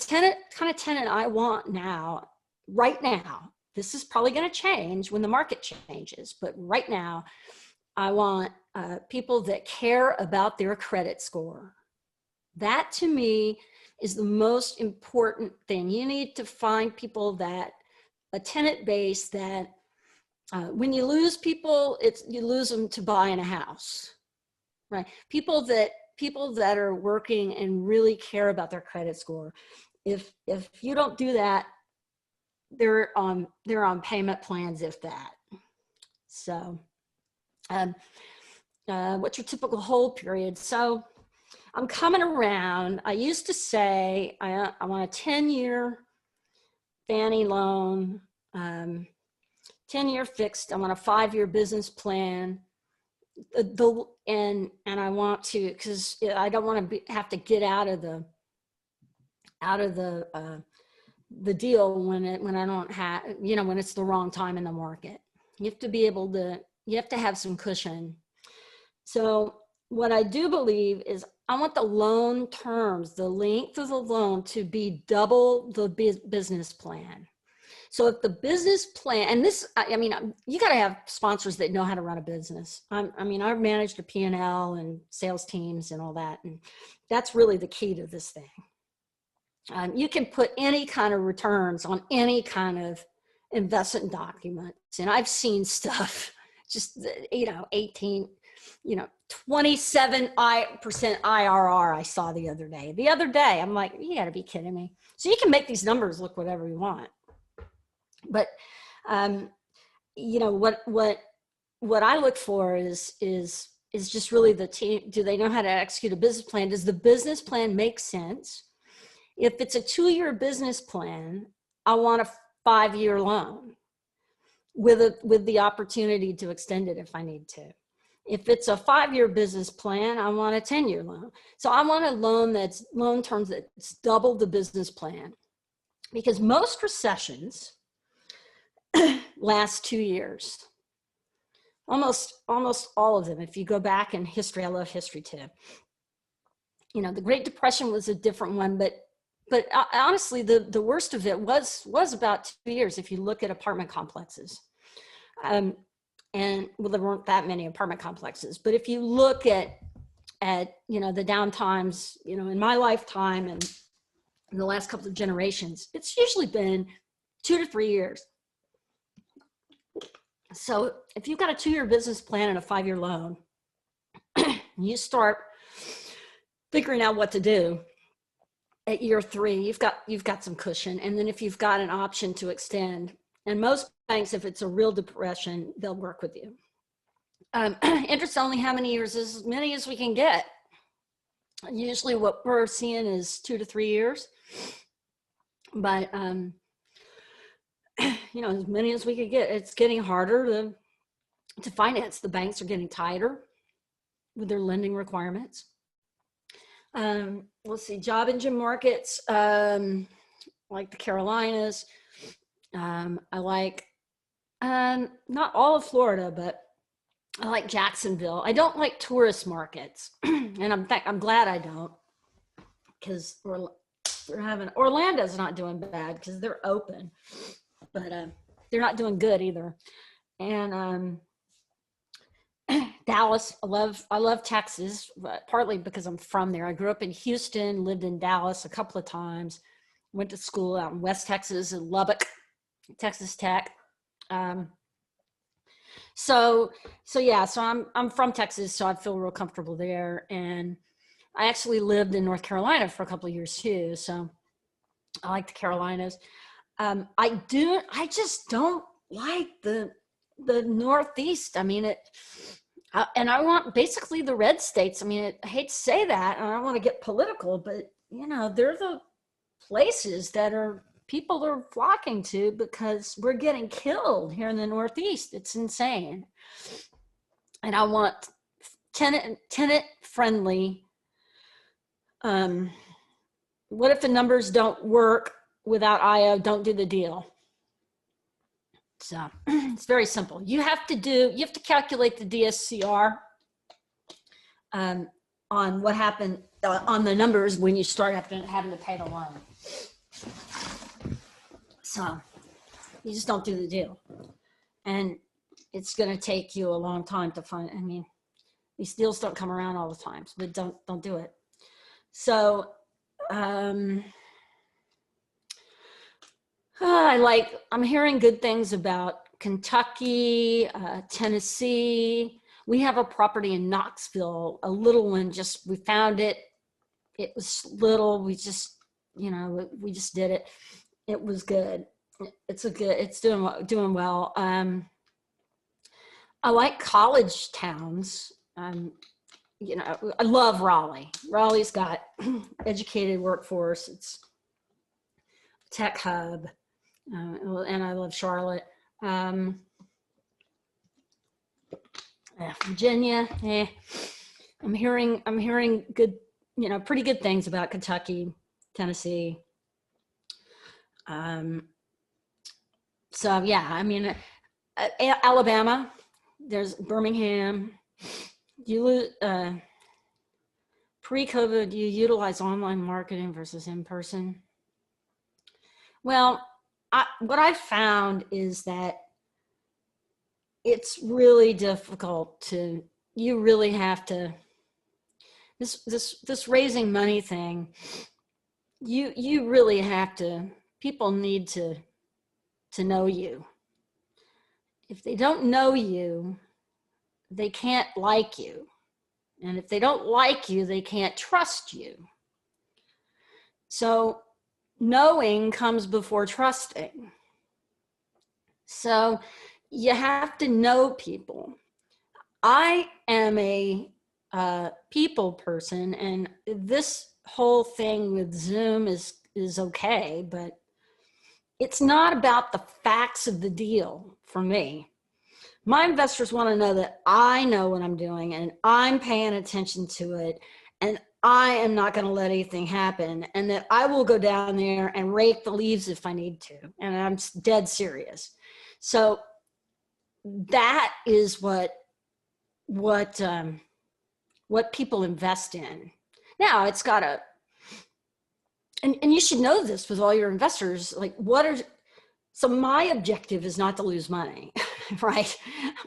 kind of tenant I want now, right now, this is probably going to change when the market changes, but right now, I want people that care about their credit score. That to me is the most important thing. You need to find people that, a tenant base that when you lose people, you lose them to buying a house, right? People that are working and really care about their credit score. If you don't do that, they're on payment plans, if that. So what's your typical hold period? So I'm coming around. I used to say I want a 10-year Fannie loan, 10-year fixed. I want a 5-year business plan. And I want to, because I don't want to have to get out of the deal when I don't have, you know, when it's the wrong time in the market. You have to be able to, you have to have some cushion. So what I do believe is I want the loan terms, the length of the loan, to be double the business plan. So if the business plan, and this, I mean, you got to have sponsors that know how to run a business. I mean, I've managed a P&L and sales teams and all that. And that's really the key to this thing. You can put any kind of returns on any kind of investment documents. And I've seen stuff, just, you know, 18, you know, 27% IRR I saw the other day. I'm like, you gotta be kidding me. So you can make these numbers look whatever you want. But, you know, what I look for is just really the team. Do they know how to execute a business plan? Does the business plan make sense? If it's a 2-year business plan, I want a 5-year loan with the opportunity to extend it if I need to. If it's a 5-year business plan, I want a 10-year loan. So I want a loan terms that's double the business plan, because most recessions last 2 years. Almost all of them. If you go back in history, I love history too. You know, the Great Depression was a different one, but honestly, the worst of it was about 2 years. If you look at apartment complexes, and well, there weren't that many apartment complexes, but if you look at you know, the down times, you know, in my lifetime and in the last couple of generations, it's usually been 2 to 3 years. So if you've got a 2-year business plan and a 5-year loan, you start figuring out what to do at year 3, you've got some cushion. And then if you've got an option to extend, and most banks, if it's a real depression, they'll work with you. Interest only, how many years? As many as we can get. Usually what we're seeing is 2 to 3 years. But, you know, as many as we could get. It's getting harder to finance. The banks are getting tighter with their lending requirements. Let's see, job engine markets, like the Carolinas. I like, not all of Florida, but I like Jacksonville. I don't like tourist markets. And in fact, I'm glad I don't, because Orlando's not doing bad because they're open, but they're not doing good either. And Dallas, I love Texas, partly because I'm from there. I grew up in Houston, lived in Dallas a couple of times, went to school out in West Texas in Lubbock, Texas Tech. So I'm from Texas, so I feel real comfortable there. And I actually lived in North Carolina for a couple of years too. So I like the Carolinas. I just don't like the Northeast. I mean, and I want basically the red states. I mean, I hate to say that, and I don't want to get political, but you know, they're the places that people are flocking to because we're getting killed here in the Northeast. It's insane. And I want tenant friendly. What if the numbers don't work without IO? Don't do the deal. So it's very simple. You have to calculate the DSCR on what happened on the numbers when you start having to pay the loan. So you just don't do the deal. And it's going to take you a long time to find, I mean, these deals don't come around all the time, but don't do it. So I'm hearing good things about Kentucky, Tennessee. We have a property in Knoxville, a little one, we found it. It was little, we just did it. It was good. It's doing well. I like college towns. I love Raleigh. Raleigh's got educated workforce. It's a tech hub. And I love Charlotte. Virginia, I'm hearing good, pretty good things about Kentucky, Tennessee. So yeah, I mean, Alabama, there's Birmingham. Pre-COVID, you utilize online marketing versus in person. Well, what I've found is that it's really difficult you really have to, this raising money thing, you really have to, people need to know you. If they don't know you, they can't like you. And if they don't like you, they can't trust you. So knowing comes before trusting. So you have to know people. I am a people person, and this whole thing with Zoom is okay, but it's not about the facts of the deal for me. My investors want to know that I know what I'm doing and I'm paying attention to it, and I am not going to let anything happen, and that I will go down there and rake the leaves if I need to. And I'm dead serious. So that is what people invest in. Now it's got to, and you should know this with all your investors, like so my objective is not to lose money, right?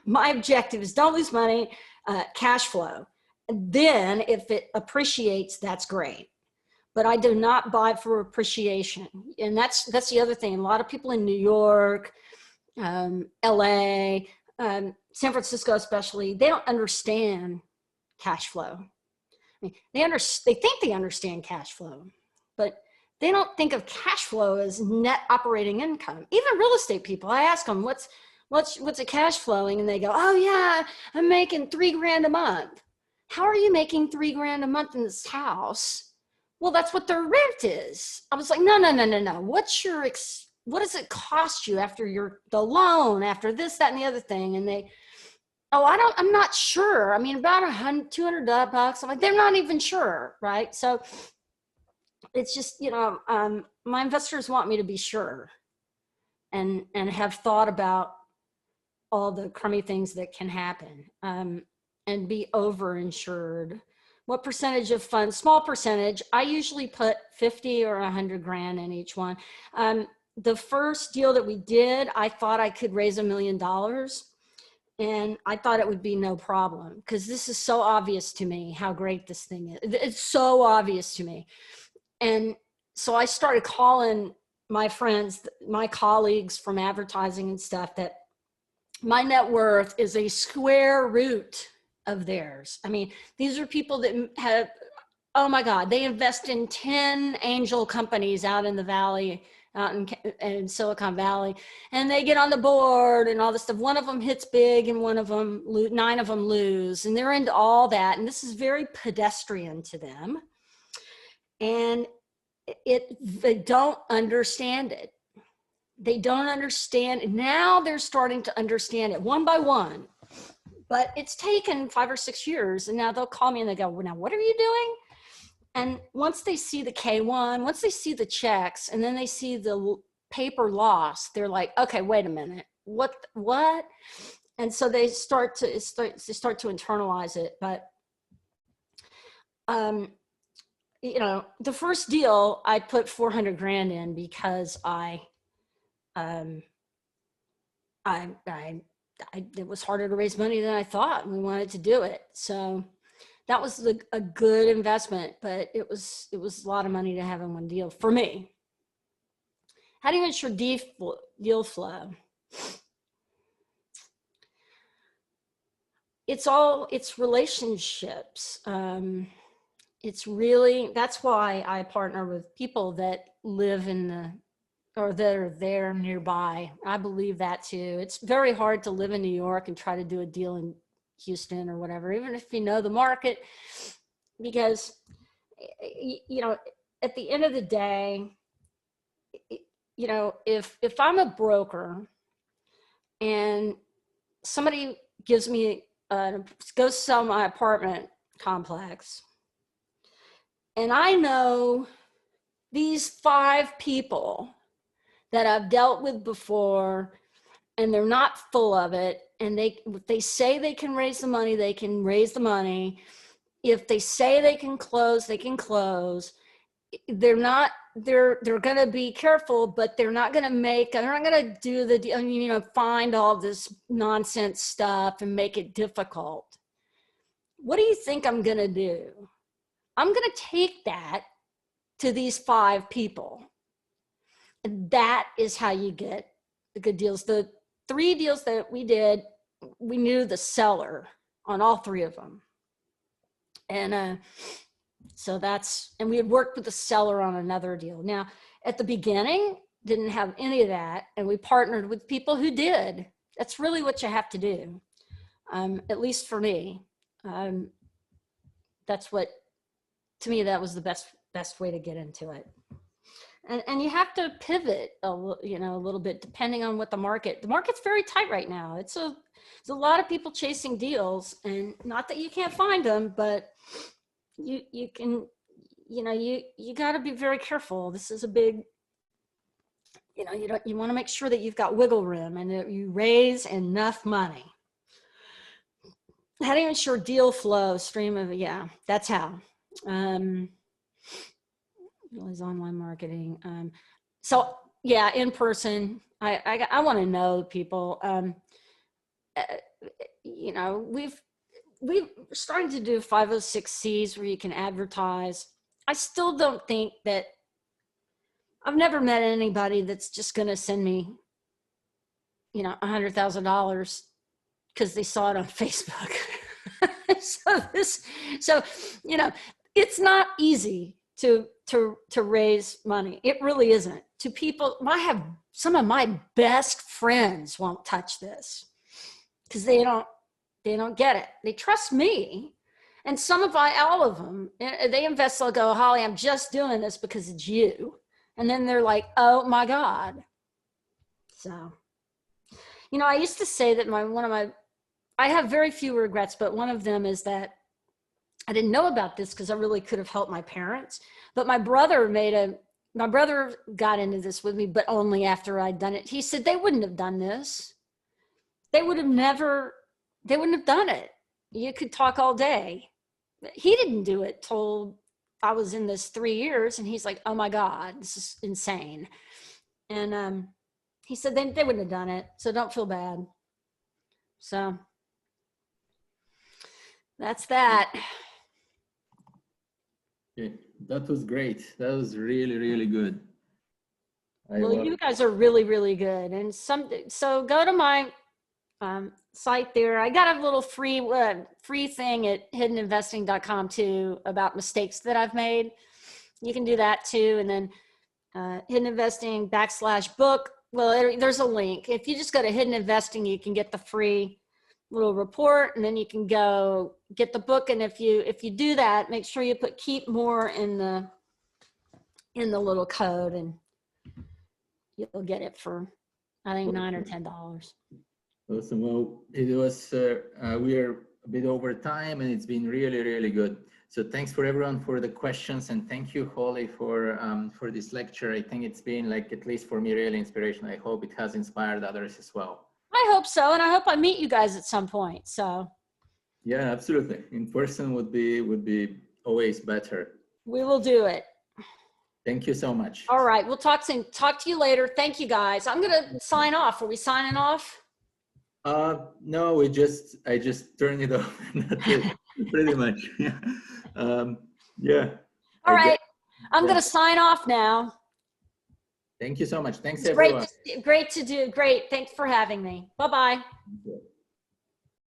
My objective is don't lose money, cash flow. Then if it appreciates, that's great. But I do not buy for appreciation. And that's the other thing. A lot of people in New York, LA, San Francisco especially, they don't understand cash flow. I mean, they think they understand cash flow, but they don't think of cash flow as net operating income. Even real estate people, I ask them, what's it cash flowing? And they go, oh yeah, I'm making $3,000 a month. How are you making $3,000 a month in this house? Well, that's what their rent is. I was like, no. What does it cost you after the loan, after this, that, and the other thing? And they, I'm not sure. I mean, about $200. I'm like, they're not even sure, right? So it's just, my investors want me to be sure and have thought about all the crummy things that can happen, and be overinsured. What percentage of funds? Small percentage. I usually put 50 or 100 grand in each one. The first deal that we did, I thought I could raise $1 million, and I thought it would be no problem, because this is so obvious to me how great this thing is. It's so obvious to me. And so I started calling my friends, my colleagues from advertising and stuff, that my net worth is a square root of theirs. I mean, these are people that have, oh my God, they invest in 10 angel companies out in the valley, out in Silicon Valley, and they get on the board and all this stuff. One of them hits big and 9 of them lose, and they're into all that. And this is very pedestrian to them. And they don't understand it. They don't understand it. Now they're starting to understand it one by one, but it's taken 5 or 6 years. And now they'll call me and they go, well, now what are you doing? And once they see the K1, once they see the checks, and then they see the paper loss, they're like, okay, wait a minute. what? And so they start to internalize it. But, you know, the first deal I put 400 grand in because it was harder to raise money than I thought, and we wanted to do it. So that was a good investment, but it was a lot of money to have in one deal for me. How do you ensure deal flow? It's relationships. It's really, that's why I partner with people that live or that are there nearby. I believe that too. It's very hard to live in New York and try to do a deal in Houston or whatever, even if you know the market, because, you know, at the end of the day, you know, if I'm a broker and somebody gives me, goes sell my apartment complex, and I know these 5 people that I've dealt with before, and they're not full of it, and they say they can raise the money, they can raise the money. If they say they can close, they can close. They're going to be careful, but they're not going to do the, you know, find all this nonsense stuff and make it difficult. What do you think I'm going to do? I'm going to take that to these 5 people. And that is how you get the good deals. The 3 deals that we did, we knew the seller on all 3 of them. And so and we had worked with the seller on another deal. Now, at the beginning, didn't have any of that. And we partnered with people who did. That's really what you have to do. At least for me. That's what, to me, that was the best way to get into it. And you have to pivot, you know, a little bit depending on what the market's very tight right now. There's a lot of people chasing deals, and not that you can't find them, but you can, you know, you got to be very careful. This is a big, you know, you want to make sure that you've got wiggle room and that you raise enough money. How do you ensure deal flow, yeah, that's how. Is online marketing. So yeah, in person, I want to know people. You know, we're starting to do 506Cs where you can advertise. I still don't think that, I've never met anybody that's just going to send me, you know, $100,000 because they saw it on Facebook. So, you know, it's not easy to raise money. It really isn't. To people, I have some of my best friends won't touch this because they don't get it. They trust me. And all of them, they invest, they'll go, Holly, I'm just doing this because it's you. And then they're like, oh my God. So, you know, I used to say that I have very few regrets, but one of them is that I didn't know about this because I really could have helped my parents, but my brother got into this with me, but only after I'd done it. He said they wouldn't have done this. They wouldn't have done it. You could talk all day. He didn't do it till I was in this 3 years, and he's like, oh my God, this is insane. And he said they wouldn't have done it, so don't feel bad. So that's that. Okay. That was great. That was really, really good. Well, you guys are really, really good. And so go to my site there. I got a little free thing at hiddeninvesting.com too about mistakes that I've made. You can do that too. And then Hidden Investing /book. Well, there's a link. If you just go to Hidden Investing, you can get the free little report, and then you can go get the book. And if you do that, make sure you put keep more in the little code, and you'll get it for, I think, $9 or $10. Awesome. Well, it was we are a bit over time, and it's been really, really good. So thanks for everyone for the questions, and thank you, Holly, for this lecture. I think it's been, like, at least for me, really inspirational. I hope it has inspired others as well. I hope so. And I hope I meet you guys at some point. So Yeah, absolutely. In person would be always better. we will do it. Thank you so much. All right. We'll talk soon. Talk to you later. Thank you guys. I'm going to sign off. Are we signing off? No, I just turned it off. That's it. Pretty much. Yeah. Yeah. All right. I'm yeah. going to sign off now. Thank you so much. Thanks, It's everyone. great to do. Great. Thanks for having me. Bye-bye. Thank you.